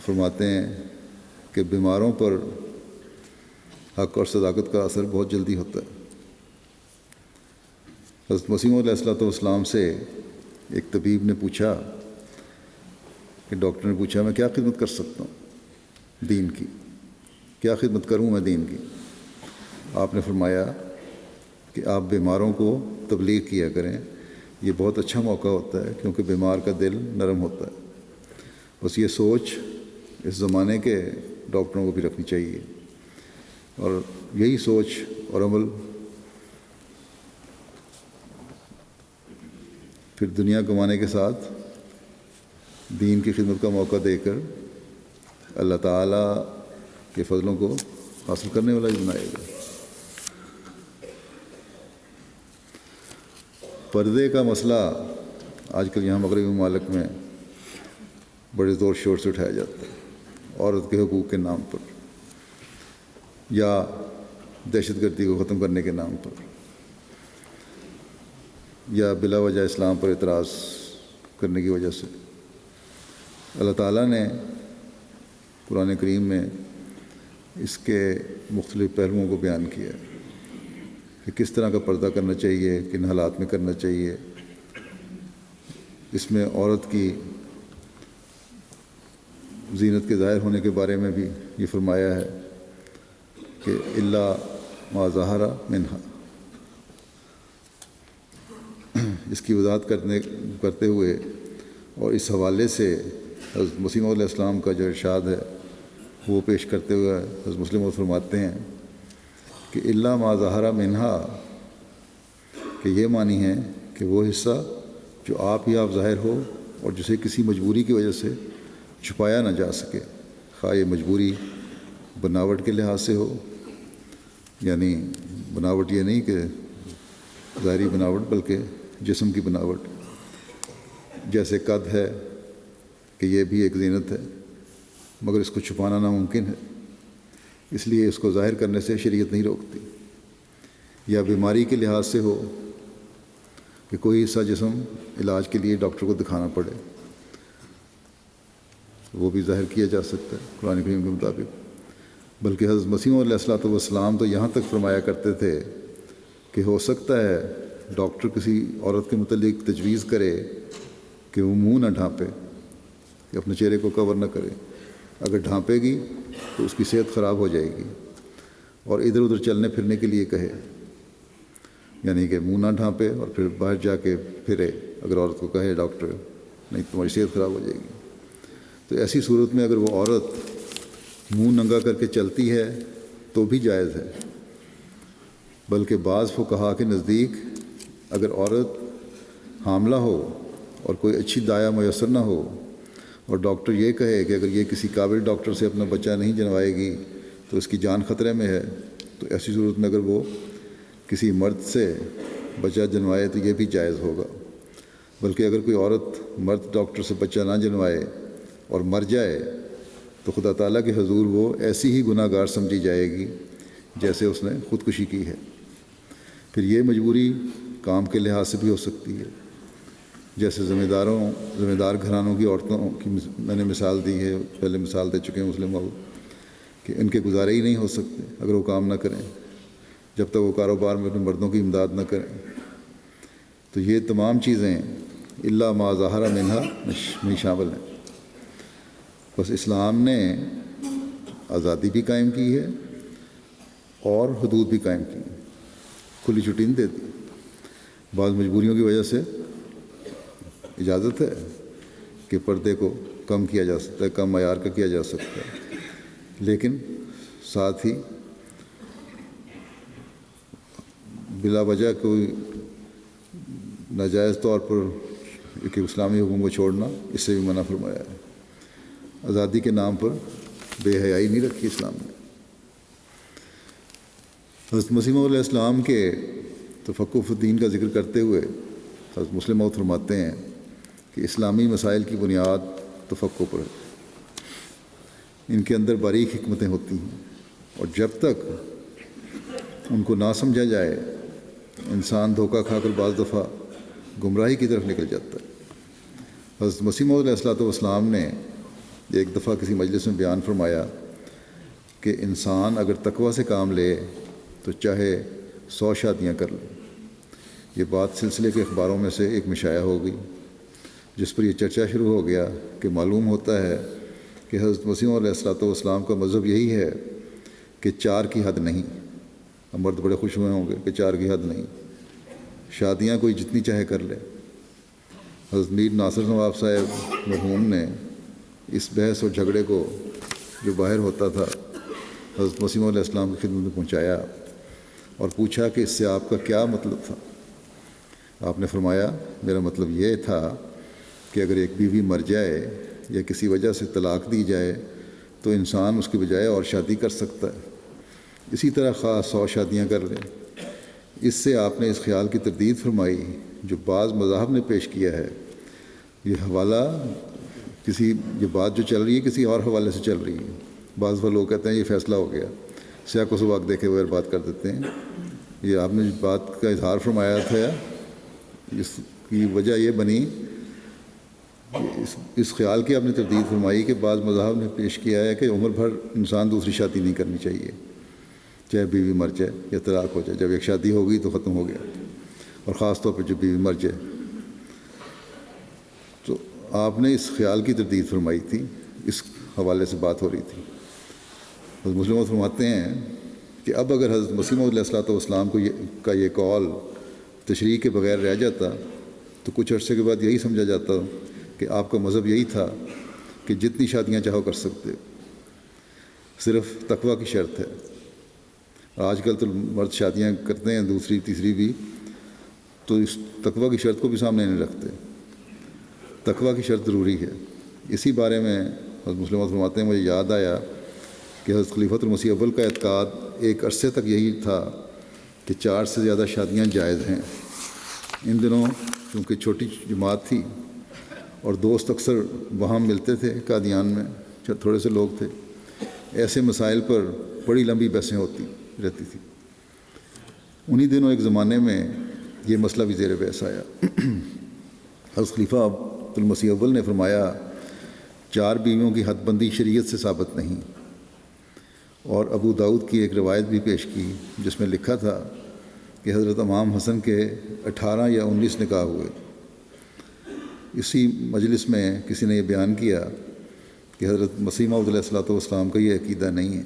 فرماتے ہیں کہ بیماروں پر حق اور صداقت کا اثر بہت جلدی ہوتا ہے۔ حضرت مسیح موعود علیہ الصلوۃ والسلام سے ایک طبیب نے پوچھا کہ ڈاکٹر نے پوچھا میں کیا خدمت کر سکتا ہوں دین کی، کیا خدمت کروں میں دین کی؟ آپ نے فرمایا کہ آپ بیماروں کو تبلیغ کیا کریں، یہ بہت اچھا موقع ہوتا ہے کیونکہ بیمار کا دل نرم ہوتا ہے۔ بس یہ سوچ اس زمانے کے ڈاکٹروں کو بھی رکھنی چاہیے، اور یہی سوچ اور عمل پھر دنیا کمانے کے ساتھ دین کی خدمت کا موقع دے کر اللہ تعالیٰ کے فضلوں کو حاصل کرنے والا بھی بنائے گا۔ پردے کا مسئلہ آج کل یہاں مغربی ممالک میں بڑے زور شور سے اٹھایا جاتا ہے، عورت کے حقوق کے نام پر یا دہشت گردی کو ختم کرنے کے نام پر یا بلا وجہ اسلام پر اعتراض کرنے کی وجہ سے۔ اللہ تعالیٰ نے قرآن کریم میں اس کے مختلف پہلوؤں کو بیان کیا ہے کہ کس طرح کا پردہ کرنا چاہیے، کن حالات میں کرنا چاہیے۔ اس میں عورت کی زینت کے ظاہر ہونے کے بارے میں بھی یہ فرمایا ہے کہ الا ما ظہر منہا۔ اس کی وضاحت کرتے ہوئے اور اس حوالے سے حضرت مسیح علیہ السلام کا جو ارشاد ہے وہ پیش کرتے ہوئے حضرت مسلم فرماتے ہیں کہ الا ما ظہر منہا، کہ یہ معنی ہے کہ وہ حصہ جو آپ ظاہر ہو اور جسے کسی مجبوری کی وجہ سے چھپایا نہ جا سکے، خواہ یہ مجبوری بناوٹ کے لحاظ سے ہو، یعنی بناوٹ یہ نہیں کہ ظاہری بناوٹ بلکہ جسم کی بناوٹ، جیسے قد ہے کہ یہ بھی ایک زینت ہے مگر اس کو چھپانا ناممکن ہے، اس لیے اس کو ظاہر کرنے سے شریعت نہیں روکتی۔ یا بیماری کے لحاظ سے ہو کہ کوئی حصہ جسم علاج کے لیے ڈاکٹر کو دکھانا پڑے، وہ بھی ظاہر کیا جا سکتا ہے قرآن کریم کے مطابق۔ بلکہ حضرت مسیح علیہ الصلوۃ والسلام تو یہاں تک فرمایا کرتے تھے کہ ہو سکتا ہے ڈاکٹر کسی عورت کے متعلق تجویز کرے کہ وہ منہ نہ ڈھانپے، کہ اپنے چہرے کو کور نہ کرے، اگر ڈھانپے گی تو اس کی صحت خراب ہو جائے گی، اور ادھر ادھر چلنے پھرنے کے لیے کہے، یعنی کہ منہ نہ ڈھانپے اور پھر باہر جا کے پھرے، اگر عورت کو کہے ڈاکٹر نہیں تمہاری صحت خراب ہو جائے گی، تو ایسی صورت میں اگر وہ عورت منہ ننگا کر کے چلتی ہے تو بھی جائز ہے۔ بلکہ بعض فقہا کے نزدیک اگر عورت حاملہ ہو اور کوئی اچھی دایا میسر نہ ہو اور ڈاکٹر یہ کہے کہ اگر یہ کسی قابل ڈاکٹر سے اپنا بچہ نہیں جنوائے گی تو اس کی جان خطرے میں ہے، تو ایسی صورت میں اگر وہ کسی مرد سے بچہ جنوائے تو یہ بھی جائز ہوگا۔ بلکہ اگر کوئی عورت مرد ڈاکٹر سے بچہ نہ جنوائے اور مر جائے تو خدا تعالیٰ کے حضور وہ ایسی ہی گناہ گار سمجھی جائے گی جیسے اس نے خودکشی کی ہے۔ پھر یہ مجبوری کام کے لحاظ سے بھی ہو سکتی ہے، جیسے ذمہ دار گھرانوں کی عورتوں کی میں نے مثال دی ہے، پہلے مثال دے چکے ہیں مسلم بھائی، کہ ان کے گزارے ہی نہیں ہو سکتے اگر وہ کام نہ کریں، جب تک وہ کاروبار میں اپنے مردوں کی امداد نہ کریں۔ تو یہ تمام چیزیں الا ما ظہر منہا میں شامل ہیں۔ بس اسلام نے آزادی بھی قائم کی ہے اور حدود بھی قائم کی ہیں، کھلی چھٹی نہیں دیتی۔ بعض مجبوریوں کی وجہ سے اجازت ہے کہ پردے کو کم کیا جا سکتا ہے، کم معیار کا کیا جا سکتا ہے، لیکن ساتھ ہی بلا وجہ کوئی ناجائز طور پر کہ اسلامی حکم کو چھوڑنا، اس سے بھی منع فرمایا ہے۔ آزادی کے نام پر بے حیائی نہیں رکھی اسلام نے۔ حضرت مسیح علیہ السلام کے تفقہ فی الدین کا ذکر کرتے ہوئے حضرت مسلم موعود فرماتے ہیں کہ اسلامی مسائل کی بنیاد تفقہ پر ہے، ان کے اندر باریک حکمتیں ہوتی ہیں، اور جب تک ان کو نہ سمجھا جائے انسان دھوکہ کھا کر بعض دفعہ گمراہی کی طرف نکل جاتا ہے۔ حضرت مسیح موعود علیہ السلام نے ایک دفعہ کسی مجلس میں بیان فرمایا کہ انسان اگر تقوی سے کام لے تو چاہے 100 شادیاں کر لے۔ یہ بات سلسلے کے اخباروں میں سے ایک میں شائع ہو گئی، جس پر یہ چرچا شروع ہو گیا کہ معلوم ہوتا ہے کہ حضرت مسیح علیہ السلام کا مذہب یہی ہے کہ 4 کی حد نہیں۔ اب مرد بڑے خوش ہوئے ہوں گے کہ 4 کی حد نہیں، شادیاں کوئی جتنی چاہے کر لے۔ حضرت میر ناصر نواب صاحب مرحوم نے اس بحث اور جھگڑے کو جو باہر ہوتا تھا حضرت مسیح علیہ السلام کی خدمت میں پہنچایا اور پوچھا کہ اس سے آپ کا کیا مطلب تھا۔ آپ نے فرمایا میرا مطلب یہ تھا کہ اگر ایک بیوی مر جائے یا کسی وجہ سے طلاق دی جائے تو انسان اس کی بجائے اور شادی کر سکتا ہے، اسی طرح خاص 100 شادیاں کر لیں۔ اس سے آپ نے اس خیال کی تردید فرمائی جو بعض مذاہب نے پیش کیا ہے، یہ حوالہ یہ بات جو چل رہی ہے کسی اور حوالے سے چل رہی ہے۔ بعض وہ لوگ کہتے ہیں یہ فیصلہ ہو گیا، سیاق و سباق دیکھے بغیر بات کر دیتے ہیں۔ یہ آپ نے بات کا اظہار فرمایا تھا، اس کی وجہ یہ بنی اس خیال کی آپ نے تردید فرمائی کہ بعض مذاہب نے پیش کیا ہے کہ عمر بھر انسان دوسری شادی نہیں کرنی چاہیے، چاہے بیوی مر جائے یا طلاق ہو جائے، جب ایک شادی ہو گئی تو ختم ہو گیا، اور خاص طور پہ جب بیوی مر جائے۔ تو آپ نے اس خیال کی تردید فرمائی تھی، اس حوالے سے بات ہو رہی تھی۔ حضرت مسلم فرماتے ہیں کہ اب اگر حضرت مسیح موعود علیہ السلام کا یہ قول تشریح کے بغیر رہ جاتا تو کچھ عرصے کے بعد یہی سمجھا جاتا کہ آپ کا مذہب یہی تھا کہ جتنی شادیاں چاہو کر سکتے ہو، صرف تقویٰ کی شرط ہے۔ آج کل تو مرد شادیاں کرتے ہیں دوسری تیسری بھی، تو اس تقویٰ کی شرط کو بھی سامنے نہیں رکھتے۔ تقویٰ کی شرط ضروری ہے۔ اسی بارے میں حضرت مسلم فرماتے ہیں مجھے یاد آیا کہ حضرت خلیفۃ المسیح اول کا اعتقاد ایک عرصے تک یہی تھا کہ 4 سے زیادہ شادیاں جائز ہیں۔ ان دنوں کیونکہ چھوٹی جماعت تھی اور دوست اکثر وہاں ملتے تھے قادیان میں، تھوڑے سے لوگ تھے، ایسے مسائل پر بڑی لمبی بحثیں ہوتی رہتی تھی۔ انہی دنوں ایک زمانے میں یہ مسئلہ بھی زیر بحث آیا۔ حضرت خلیفہ عبد المسیح اول نے فرمایا 4 بیویوں کی حد بندی شریعت سے ثابت نہیں، اور ابو داؤد کی ایک روایت بھی پیش کی جس میں لکھا تھا کہ حضرت امام حسن کے 18 یا 19 نکاح ہوئے۔ اسی مجلس میں کسی نے یہ بیان کیا کہ حضرت مسیح موعود علیہ السلام کا یہ عقیدہ نہیں ہے۔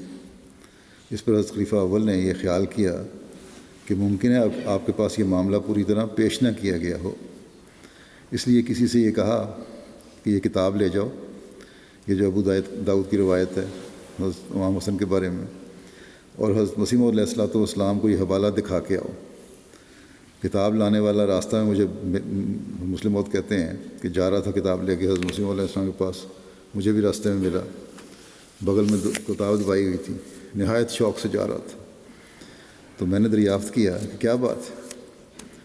اس پر حضرت خلیفہ اول نے یہ خیال کیا کہ ممکن ہے آپ کے پاس یہ معاملہ پوری طرح پیش نہ کیا گیا ہو، اس لیے کسی سے یہ کہا کہ یہ کتاب لے جاؤ، یہ جو ابو داؤد کی روایت ہے حضرت امام حسن کے بارے میں، اور حضرت مسیح موعود علیہ السلام کو یہ حوالہ دکھا کے آؤ۔ کتاب لانے والا راستہ میں مجھے مسلم موعود کہتے ہیں کہ جا رہا تھا کتاب لے کے حضرت مسیح موعود علیہ السلام کے پاس، مجھے بھی راستے میں ملا، بغل میں کتاب دبائی ہوئی تھی، نہایت شوق سے جا رہا تھا۔ تو میں نے دریافت کیا کہ کیا بات ہے؟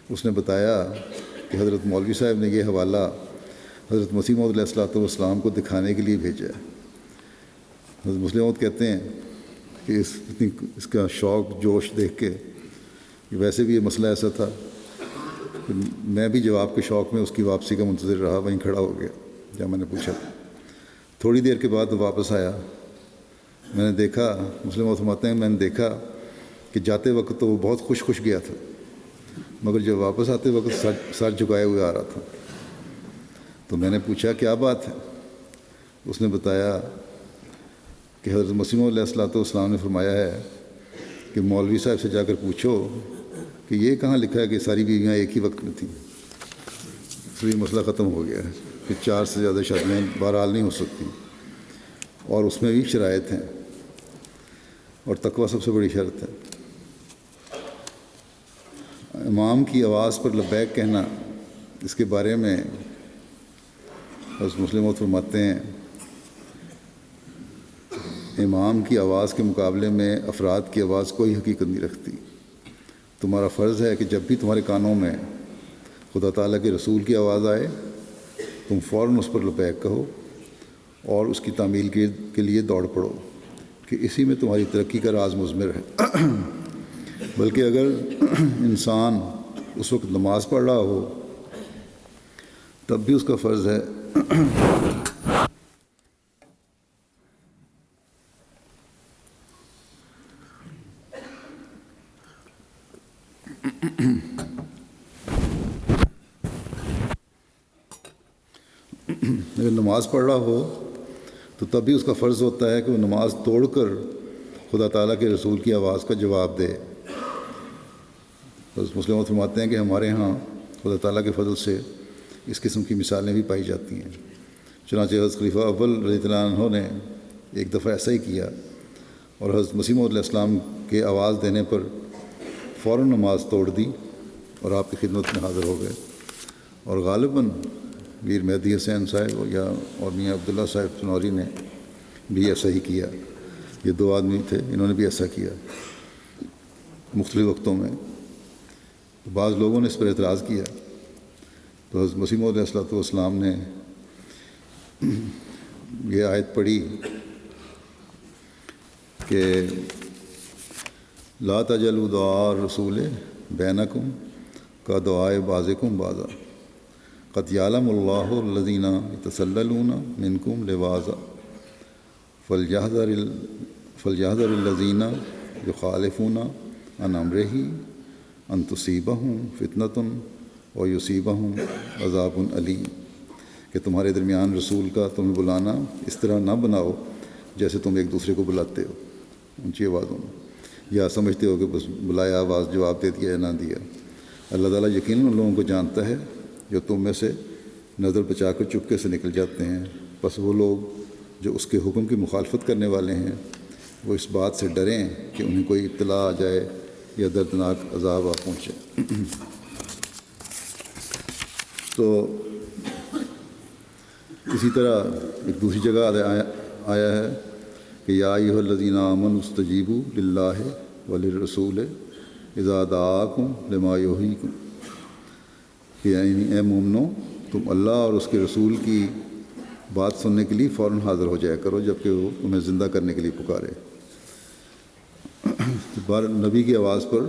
اس نے بتایا کہ حضرت مولوی صاحب نے یہ حوالہ حضرت مسیح موعود علیہ السلام کو دکھانے کے لیے بھیجا ہے۔ حضرت مسلم موعود کہتے ہیں کہ اس کا شوق جوش دیکھ کے، ویسے بھی یہ مسئلہ ایسا تھا کہ میں بھی جواب کے شوق میں اس کی واپسی کا منتظر رہا، وہیں کھڑا ہو گیا جب میں نے پوچھا۔ تھوڑی دیر کے بعد وہ واپس آیا، میں نے دیکھا، مسلم موعود فرماتے ہیں میں نے دیکھا کہ جاتے وقت تو وہ بہت خوش گیا تھا، مگر جب واپس آتے وقت سر جھکائے ہوئے آ رہا تھا۔ تو میں نے پوچھا کیا بات ہے؟ اس نے بتایا کہ حضرت مسیح موعود علیہ السلام نے فرمایا ہے کہ مولوی صاحب سے جا کر پوچھو کہ یہ کہاں لکھا ہے کہ ساری بیویاں ایک ہی وقت میں تھیں۔ تو یہ مسئلہ ختم ہو گیا ہے کہ 4 سے زیادہ شادیاں بہرحال نہیں ہو سکتی، اور اس میں بھی شرائط ہیں، اور تقویٰ سب سے بڑی شرط ہے۔ امام کی آواز پر لبیک کہنا، اس کے بارے میں حضرت مسلم موعود فرماتے ہیں امام کی آواز کے مقابلے میں افراد کی آواز کوئی حقیقت نہیں رکھتی۔ تمہارا فرض ہے کہ جب بھی تمہارے کانوں میں خدا تعالیٰ کے رسول کی آواز آئے تم فوراً اس پر لبیک کہو اور اس کی تعمیل کے لیے دوڑ پڑو کہ اسی میں تمہاری ترقی کا راز مضمر ہے۔ بلکہ اگر انسان اس وقت نماز پڑھ رہا ہو تب بھی اس کا فرض ہے اگر نماز پڑھ رہا ہو تو تب بھی اس کا فرض ہوتا ہے کہ وہ نماز توڑ کر خدا تعالیٰ کے رسول کی آواز کا جواب دے۔ حضرت مسلم موعود فرماتے ہیں کہ ہمارے ہاں خدا تعالیٰ کے فضل سے اس قسم کی مثالیں بھی پائی جاتی ہیں۔ چنانچہ حضرت خلیفہ اول رضی اللہ عنہ نے ایک دفعہ ایسا ہی کیا، اور حضرت مسیح موعود علیہ السلام کے آواز دینے پر فوراً نماز توڑ دی اور آپ کی خدمت میں حاضر ہو گئے، اور غالباً میر مہدی حسین صاحب اور میاں عبداللہ صاحب سنوری نے بھی ایسا ہی کیا. یہ 2 آدمی تھے، انہوں نے بھی ایسا کیا مختلف وقتوں میں. بعض لوگوں نے اس پر اعتراض کیا تو حضرت مسیح موعود علیہ السلام نے یہ آیت پڑھی کہ لا تجعلوا دعاء الرسول بینکم کا دعائے بعضکم بعضا قد یعلم اللہ الذین یتسللون منکم لواذا فلیحذر الذین یخالفون عن امرہ ان تصیبہم فتنۃ ویصیبہم عذاب علیم، کہ تمہارے درمیان رسول کا تمہیں بلانا اس طرح نہ بناؤ جیسے تم ایک دوسرے کو بلاتے ہو اونچی آوازوں میں، یا سمجھتے ہو کہ بس بلایا آواز جواب دے دیا یا نہ دیا. اللہ تعالیٰ یقیناً ان لوگوں کو جانتا ہے جو تم میں سے نظر بچا کر چپکے سے نکل جاتے ہیں. بس وہ لوگ جو اس کے حکم کی مخالفت کرنے والے ہیں وہ اس بات سے ڈریں کہ انہیں کوئی اطلاع آ جائے یا دردناک عذاب آ پہنچے. تو اسی طرح ایک دوسری جگہ آیا ہے کہ یا ایھا الذین آمنوا استجیبوا للہ وللرسول اذا دعاکم لما یحییکم، کہ یعنی اے مومنو تم اللہ اور اس کے رسول کی بات سننے کے لیے فوراً حاضر ہو جایا کرو جب کہ وہ تمہیں زندہ کرنے کے لیے پکارے. نبی کی آواز پر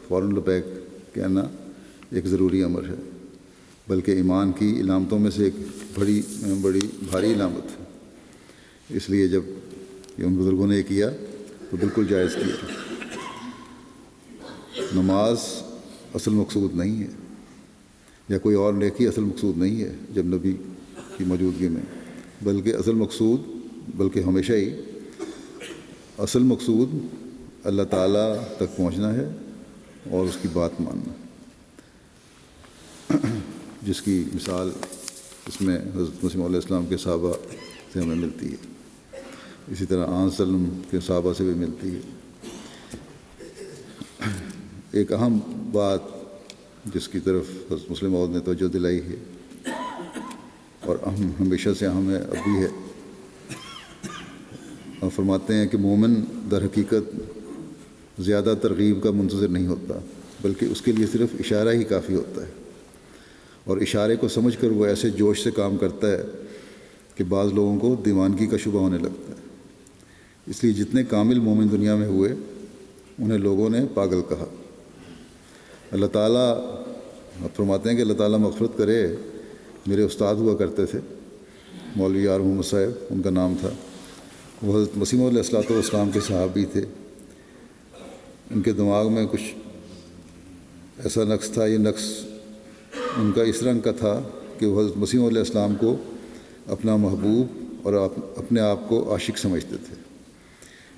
فوراً لبیک کہنا ایک ضروری امر ہے، بلکہ ایمان کی علامتوں میں سے ایک بڑی بھاری علامت ہے. اس لیے جب یہ ان بزرگوں نے کیا تو بالکل جائز کیا. نماز اصل مقصود نہیں ہے یا کوئی اور نیکی اصل مقصود نہیں ہے جب نبی کی موجودگی میں، بلکہ ہمیشہ ہی اصل مقصود اللہ تعالیٰ تک پہنچنا ہے اور اس کی بات ماننا، جس کی مثال اس میں حضرت مسیح علیہ السلام کے صحابہ سے ہمیں ملتی ہے، اسی طرح آن وسلم کے صحابہ سے بھی ملتی ہے. ایک اہم بات جس کی طرف حضرت مسلم موعود نے توجہ دلائی ہے اور ہمیشہ سے اہم ہے، اب بھی ہے، اور فرماتے ہیں کہ مومن در حقیقت زیادہ ترغیب کا منتظر نہیں ہوتا، بلکہ اس کے لیے صرف اشارہ ہی کافی ہوتا ہے، اور اشارے کو سمجھ کر وہ ایسے جوش سے کام کرتا ہے کہ بعض لوگوں کو دیوانگی کا شبہ ہونے لگتا ہے. اس لیے جتنے کامل مومن دنیا میں ہوئے انہیں لوگوں نے پاگل کہا. اللہ تعالیٰ فرماتے ہیں کہ اللہ تعالیٰ مغفرت کرے، میرے استاد ہوا کرتے تھے مولوی یار محمد صاحب ان کا نام تھا. وہ حضرت مسیح موعود علیہ السلام کے صحابی تھے. ان کے دماغ میں کچھ ایسا نقص تھا، یہ نقص ان کا اس رنگ کا تھا کہ وہ حضرت مسیح علیہ السلام کو اپنا محبوب اور اپنے آپ کو عاشق سمجھتے تھے.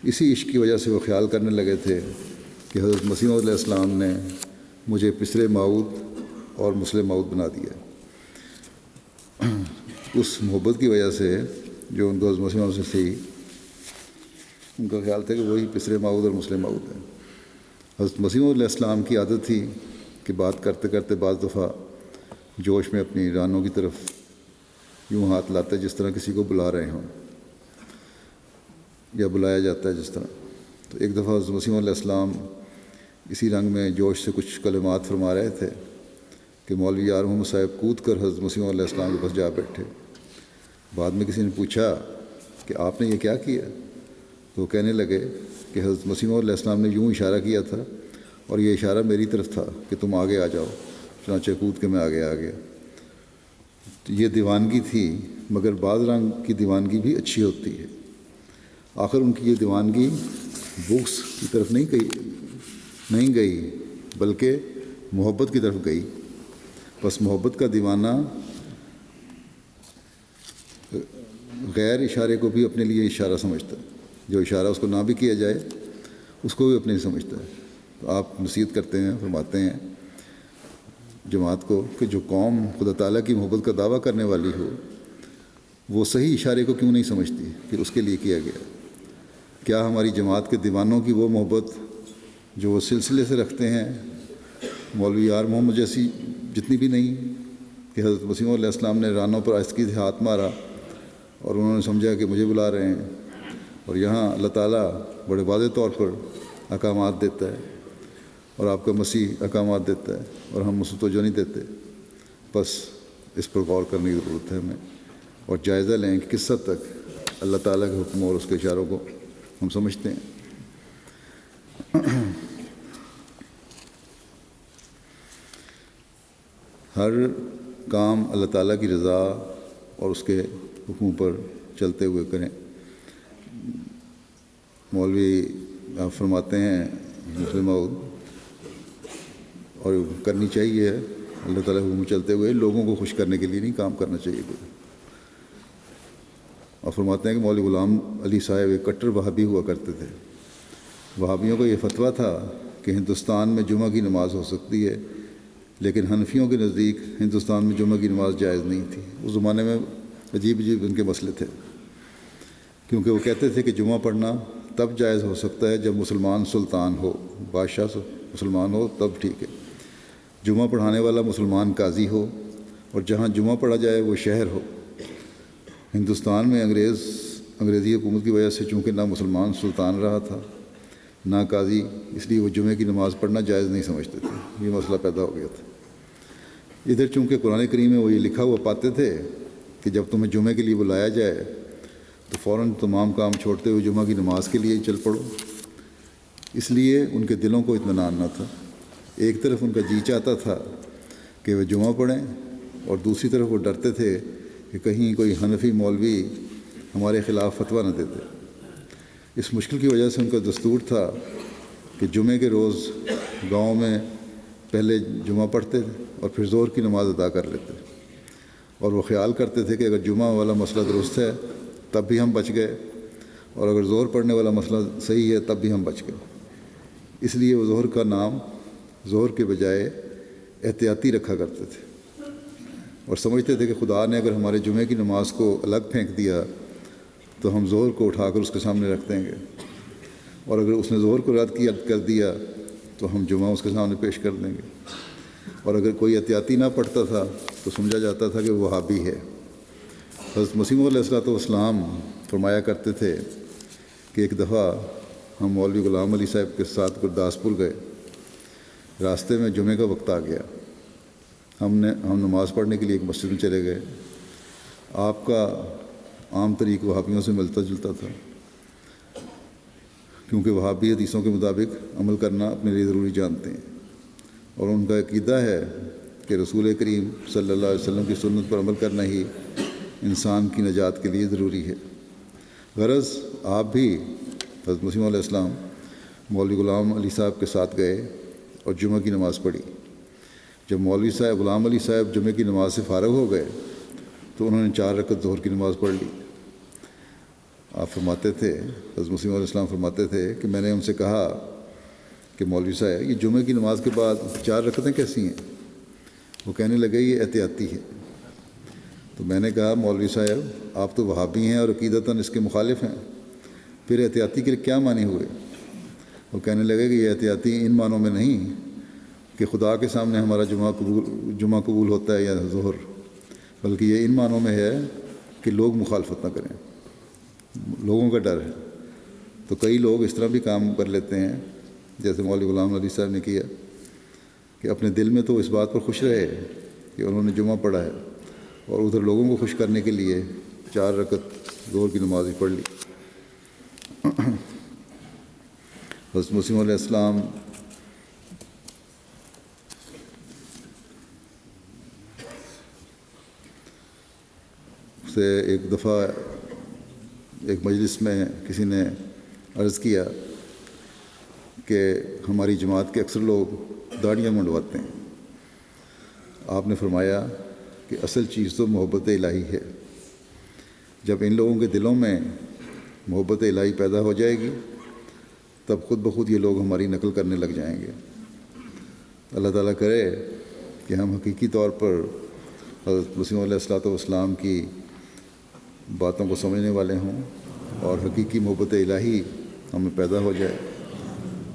اسی عشق کی وجہ سے وہ خیال کرنے لگے تھے کہ حضرت مسیح علیہ السلام نے مجھے پسر موعود اور مسلم موعود بنا دیا. اس محبت کی وجہ سے جو ان کو حضرت مسیح موعود سے تھی، ان کا خیال تھا کہ وہی پسر موعود اور مسلم موعود ہے. حضرت مسیح علیہ السلام کی عادت تھی کہ بات کرتے کرتے بعض دفعہ جوش میں اپنی رانوں کی طرف یوں ہاتھ لاتے جس طرح کسی کو بلا رہے ہوں یا بلایا جاتا ہے جس طرح. تو ایک دفعہ حضرت مسیح علیہ السلام اسی رنگ میں جوش سے کچھ کلمات فرما رہے تھے کہ مولوی یار محمد صاحب کود کر حضرت مسیح علیہ السلام کے پاس جا بیٹھے. بعد میں کسی نے پوچھا کہ آپ نے یہ کیا کیا؟ تو وہ کہنے لگے کہ حضرت مسیح علیہ السلام نے یوں اشارہ کیا تھا اور یہ اشارہ میری طرف تھا کہ تم آگے آ جاؤ، چنانچہ کود کے میں آگے آ گیا. تو یہ دیوانگی تھی، مگر بعض رنگ کی دیوانگی بھی اچھی ہوتی ہے. آخر ان کی یہ دیوانگی بغض کی طرف نہیں گئی بلکہ محبت کی طرف گئی. بس محبت کا دیوانہ غیر اشارے کو بھی اپنے لیے اشارہ سمجھتا ہے، جو اشارہ اس کو نہ بھی کیا جائے اس کو بھی اپنے سمجھتا ہے. تو آپ نصیحت کرتے ہیں، فرماتے ہیں جماعت کو کہ جو قوم خدا تعالیٰ کی محبت کا دعویٰ کرنے والی ہو وہ صحیح اشارے کو کیوں نہیں سمجھتی کہ اس کے لیے کیا گیا. کیا ہماری جماعت کے دیوانوں کی وہ محبت جو وہ سلسلے سے رکھتے ہیں مولوی یار محمد جیسی جتنی بھی نہیں کہ حضرت مسیح علیہ السلام نے رانوں پر آہستگی سے ہاتھ مارا اور انہوں نے سمجھا کہ مجھے بلا رہے ہیں، اور یہاں اللہ تعالیٰ بڑے واضح طور پر احکامات دیتا ہے اور آپ کا مسیح احکامات دیتا ہے اور ہم اس کو توجہ نہیں دیتے۔ بس اس پر غور کرنے کی ضرورت ہے ہمیں، اور جائزہ لیں کہ کس حد تک اللہ تعالیٰ کے حکم اور اس کے اشاروں کو ہم سمجھتے ہیں۔ ہر کام اللہ تعالیٰ کی رضا اور اس کے حکم پر چلتے ہوئے کریں۔ مولوی آپ فرماتے ہیں مسلم اور کرنی چاہیے اللہ تعالیٰ کے حکم چلتے ہوئے، لوگوں کو خوش کرنے کے لیے نہیں کام کرنا چاہیے کوئی۔ اور فرماتے ہیں کہ مولوی غلام علی صاحب ایک کٹر وہابی ہوا کرتے تھے۔ وہابیوں کا یہ فتویٰ تھا کہ ہندوستان میں جمعہ کی نماز ہو سکتی ہے، لیکن حنفیوں کے نزدیک ہندوستان میں جمعہ کی نماز جائز نہیں تھی۔ اس زمانے میں عجیب ان کے مسئلے تھے، کیونکہ وہ کہتے تھے کہ جمعہ پڑھنا تب جائز ہو سکتا ہے جب مسلمان سلطان ہو، بادشاہ مسلمان ہو تب ٹھیک ہے، جمعہ پڑھانے والا مسلمان قاضی ہو، اور جہاں جمعہ پڑھا جائے وہ شہر ہو۔ ہندوستان میں انگریزی حکومت کی وجہ سے چونکہ نہ مسلمان سلطان رہا تھا نہ قاضی، اس لیے وہ جمعے کی نماز پڑھنا جائز نہیں سمجھتے تھے۔ یہ مسئلہ پیدا ہو گیا تھا۔ ادھر چونکہ قرآن کریم میں وہ یہ لکھا ہوا پاتے تھے کہ جب تمہیں جمعے کے لیے بلایا جائے تو فوراً تمام کام چھوڑتے ہوئے جمعہ کی نماز کے لیے چل پڑو، اس لیے ان کے دلوں کو اطمینان نہ تھا۔ ایک طرف ان کا جی چاہتا تھا کہ وہ جمعہ پڑھیں، اور دوسری طرف وہ ڈرتے تھے کہ کہیں کوئی حنفی مولوی ہمارے خلاف فتویٰ نہ دیتے۔ اس مشکل کی وجہ سے ان کا دستور تھا کہ جمعے کے روز گاؤں میں پہلے جمعہ پڑھتے اور پھر ظہر کی نماز ادا کر لیتے، اور وہ خیال کرتے تھے کہ اگر جمعہ والا مسئلہ درست ہے تب بھی ہم بچ گئے، اور اگر ظہر پڑھنے والا مسئلہ صحیح ہے تب بھی ہم بچ گئے۔ اس لیے وہ ظہر کا نام ظہر کے بجائے احتیاطی رکھا کرتے تھے، اور سمجھتے تھے کہ خدا نے اگر ہمارے جمعے کی نماز کو الگ پھینک دیا تو ہم ظہر کو اٹھا کر اس کے سامنے رکھ دیں گے، اور اگر اس نے ظہر کو رد کر دیا تو ہم جمعہ اس کے سامنے پیش کر دیں گے۔ اور اگر کوئی احتیاطی نہ پڑھتا تھا تو سمجھا جاتا تھا کہ وہ وہابی ہے۔ حضرت مسیح علیہ السلام فرمایا کرتے تھے کہ ایک دفعہ ہم مولوی غلام علی صاحب کے ساتھ گرداسپور گئے، راستے میں جمعے کا وقت آ گیا، ہم نماز پڑھنے کے لیے ایک مسجد میں چلے گئے۔ آپ کا عام طریق وہابیوں سے ملتا جلتا تھا، کیونکہ وہابی حدیثوں کے مطابق عمل کرنا اپنے لیے ضروری جانتے ہیں، اور ان کا عقیدہ ہے کہ رسول کریم صلی اللہ علیہ وسلم کی سنت پر عمل کرنا ہی انسان کی نجات کے لیے ضروری ہے۔ غرض آپ بھی حضرت مسیح علیہ السلام مولوی غلام علی صاحب کے ساتھ گئے اور جمعہ کی نماز پڑھی۔ جب مولوی صاحب غلام علی صاحب جمعے کی نماز سے فارغ ہو گئے تو انہوں نے 4 رکعت ظہر کی نماز پڑھ لی۔ آپ فرماتے تھے، حضرت مسیح علیہ السلام فرماتے تھے کہ میں نے ان سے کہا کہ مولوی صاحب یہ جمعے کی نماز کے بعد 4 رکعتیں کیسی ہیں؟ وہ کہنے لگے یہ احتیاطی ہے۔ تو میں نے کہا مولوی صاحب آپ تو وہابی ہیں اور عقیدتاً اس کے مخالف ہیں، پھر احتیاطی کے کیا معنی ہوئے؟ وہ کہنے لگے کہ یہ احتیاطی ان معنوں میں نہیں کہ خدا کے سامنے ہمارا جمعہ قبول ہوتا ہے یا ظہر، بلکہ یہ ان معنوں میں ہے کہ لوگ مخالفت نہ کریں، لوگوں کا ڈر ہے۔ تو کئی لوگ اس طرح بھی کام کر لیتے ہیں جیسے مولوی غلام علی صاحب نے کیا کہ اپنے دل میں تو اس بات پر خوش رہے کہ انہوں نے جمعہ پڑھا ہے، اور ادھر لوگوں کو خوش کرنے کے لیے 4 رکعت ظہر کی نماز ہی پڑھ لی۔ حضرت مسیح علیہ السلام سے ایک دفعہ ایک مجلس میں کسی نے عرض کیا کہ ہماری جماعت کے اکثر لوگ داڑھیاں منڈواتے ہیں۔ آپ نے فرمایا کہ اصل چیز تو محبت الہی ہے۔ جب ان لوگوں کے دلوں میں محبت الہی پیدا ہو جائے گی تب خود بخود یہ لوگ ہماری نقل کرنے لگ جائیں گے۔ اللہ تعالیٰ کرے کہ ہم حقیقی طور پر حضرت مسیح علیہ السلام کی باتوں کو سمجھنے والے ہوں اور حقیقی محبت الہی ہمیں پیدا ہو جائے،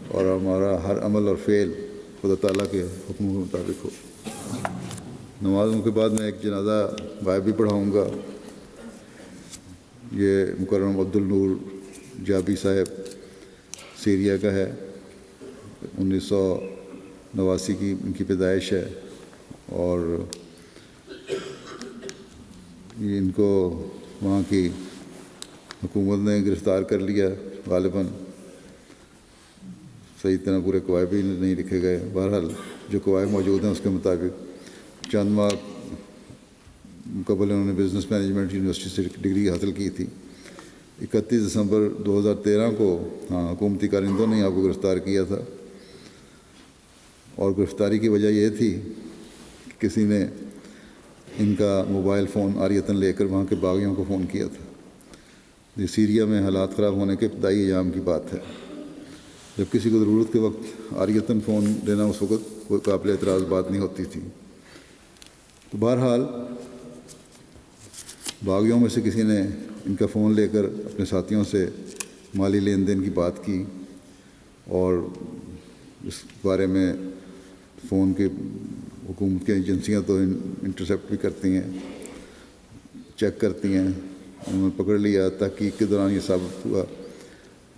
اور ہمارا ہر عمل اور فعل خدا تعالیٰ کے حکم کے مطابق ہو۔ نمازوں کے بعد میں ایک جنازہ غائب بھی پڑھاؤں گا۔ یہ مکرم عبد النور جابی صاحب سیریا کا ہے، 1989 کی ان کی پیدائش ہے، اور یہ ان کو وہاں کی حکومت نے گرفتار کر لیا غالباً، صحیح طرح پورے قواعد بھی نہیں لکھے گئے۔ بہرحال جو قواعد موجود ہیں اس کے مطابق چند ماہ قبل انہوں نے بزنس مینجمنٹ یونیورسٹی سے ڈگری حاصل کی تھی۔ 31 دسمبر 2013 کو حکومتی کارندوں نے آپ کو گرفتار کیا تھا، اور گرفتاری کی وجہ یہ تھی کہ کسی نے ان کا موبائل فون عاریتاً لے کر وہاں کے باغیوں کو فون کیا تھا۔ یہ سیریا میں حالات خراب ہونے کے ابتدائی ایام کی بات ہے، جب کسی کو ضرورت کے وقت عاریتاً فون لینا اس وقت کوئی قابل اعتراض بات نہیں ہوتی تھی۔ تو بہرحال باغیوں میں سے کسی نے ان کا فون لے کر اپنے ساتھیوں سے مالی لین دین کی بات کی، اور اس بارے میں فون کے حکومت کی ایجنسیاں تو انٹرسیپٹ بھی کرتی ہیں، چیک کرتی ہیں۔ انہوں نے پکڑ لیا، تحقیق کے دوران یہ ثابت ہوا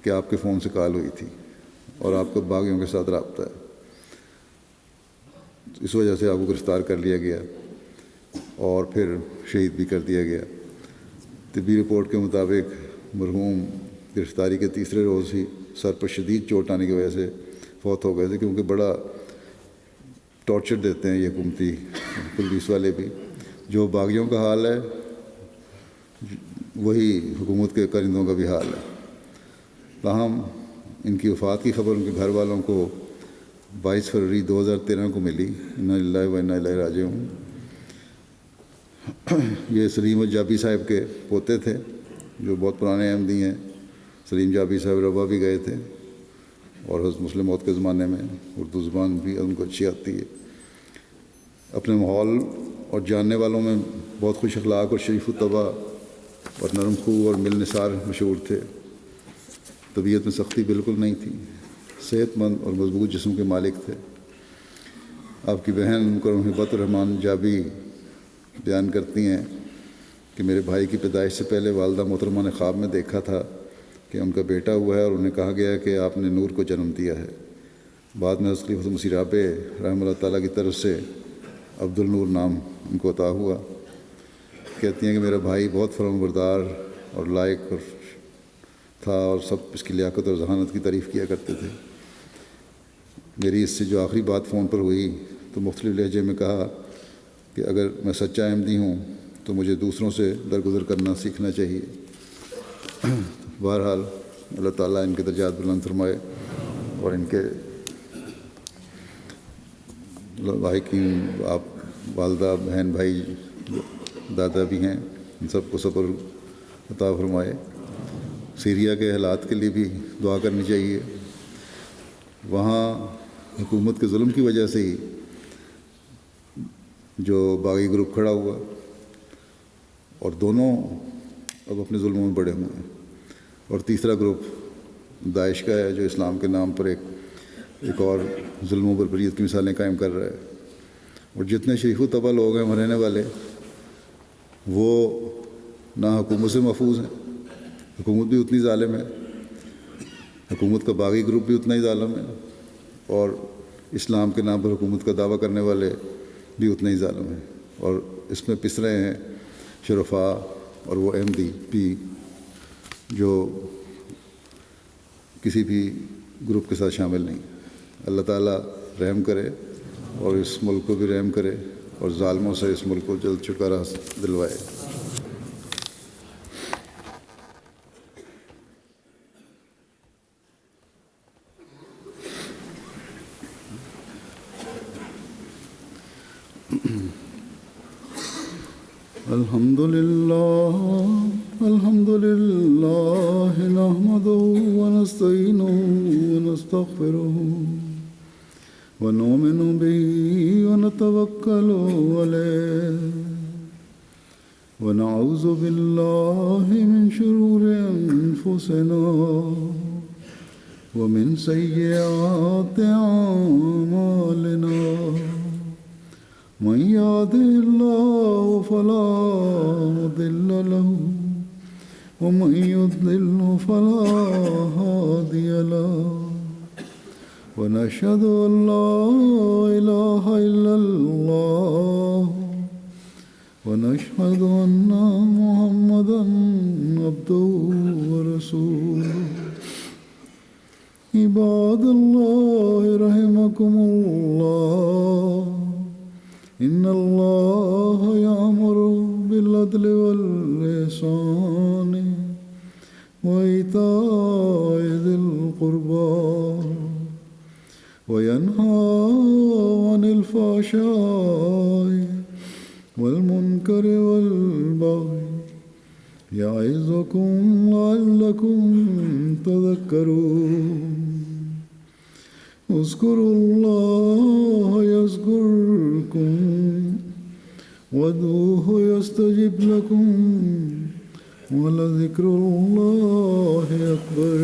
کہ آپ کے فون سے کال ہوئی تھی اور آپ کا باغیوں کے ساتھ رابطہ ہے۔ اس وجہ سے آپ کو گرفتار کر لیا گیا اور پھر شہید بھی کر دیا گیا۔ طبی رپورٹ کے مطابق مرحوم گرفتاری کے تیسرے روز ہی سر پر شدید چوٹ آنے کی وجہ سے فوت ہو گئے تھے، کیونکہ بڑا ٹارچر دیتے ہیں یہ حکومتی پولیس والے بھی۔ جو باغیوں کا حال ہے وہی حکومت کے کارندوں کا بھی حال ہے۔ تاہم ان کی وفات کی خبر ان کے گھر والوں کو 22 فروری 2013 کو ملی۔ انا للہ و انا الیہ راجعون۔ یہ سلیم جابی صاحب کے پوتے تھے، جو بہت پرانے احمدی ہیں۔ سلیم جابی صاحب ربا بھی گئے تھے، اور حضرت مسلم موت کے زمانے میں اردو زبان بھی ان کو اچھی آتی ہے۔ اپنے ماحول اور جاننے والوں میں بہت خوش اخلاق اور شریف الطبع اور نرم خو اور مل نثار مشہور تھے۔ طبیعت میں سختی بالکل نہیں تھی، صحت مند اور مضبوط جسم کے مالک تھے۔ آپ کی بہن مکرم ہبت الرحمن جابی بیان کرتی ہیں کہ میرے بھائی کی پیدائش سے پہلے والدہ محترمہ نے خواب میں دیکھا تھا کہ ان کا بیٹا ہوا ہے، اور انہیں کہا گیا کہ آپ نے نور کو جنم دیا ہے۔ بعد میں حضرت خلیفۃ مسیح رابع رحمہ اللہ تعالیٰ کی طرف سے عبد النور نام ان کو عطا ہوا۔ کہتی ہیں کہ میرا بھائی بہت فرمانبردار اور لائق تھا، اور سب اس کی لیاقت اور ذہانت کی تعریف کیا کرتے تھے۔ میری اس سے جو آخری بات فون پر ہوئی تو مختلف لہجے میں کہا کہ اگر میں سچا احمدی ہوں تو مجھے دوسروں سے درگزر کرنا سیکھنا چاہیے۔ بہرحال اللہ تعالیٰ ان کے درجات بلند فرمائے، اور ان کے لائقین آپ والدہ بہن بھائی دادا بھی ہیں، ان سب کو صبر عطا فرمائے۔ سیریا کے حالات کے لیے بھی دعا کرنی چاہیے۔ وہاں حکومت کے ظلم کی وجہ سے ہی جو باغی گروپ کھڑا ہوا، اور دونوں اب اپنے ظلموں میں بڑے ہوئے ہیں، اور تیسرا گروپ داعش کا ہے جو اسلام کے نام پر ایک اور ظلم و بربریت کی مثالیں قائم کر رہا ہے۔ اور جتنے شریف و طبع لوگ ہیں رہنے والے، وہ نہ حکومت سے محفوظ ہیں، حکومت بھی اتنی ظالم ہے، حکومت کا باغی گروپ بھی اتنا ہی ظالم ہے، اور اسلام کے نام پر حکومت کا دعویٰ کرنے والے بھی اتنے ہی ظالم ہیں، اور اس میں پس رہے ہیں شرفاء اور وہ احمدی بھی جو کسی بھی گروپ کے ساتھ شامل نہیں۔ اللہ تعالیٰ رحم کرے اور اس ملک کو بھی رحم کرے، اور ظالموں سے اس ملک کو جلد چھٹکارا دلوائے۔ الحمد لله نحمده ونستعينه ونستغفره ونؤمن به ونتوكل عليه ونعوذ بالله من شرور أنفسنا ومن سيئات أعمالنا من يهده الله فلا مضل له ومن يضلل فلا هادي له ونشهد أن لا إله إلا الله ونشهد أن محمدا عبده ورسوله عباد الله رحمكم الله إن الله يأمر بالعدل والإحسان وإيتاء ذي القربى وينهى عن الفحشاء والمنكر والبغي يعظكم لعلكم تذكرون اذكروا الله يذكركم وادعوه يستجب لكم ولذكر الله أكبر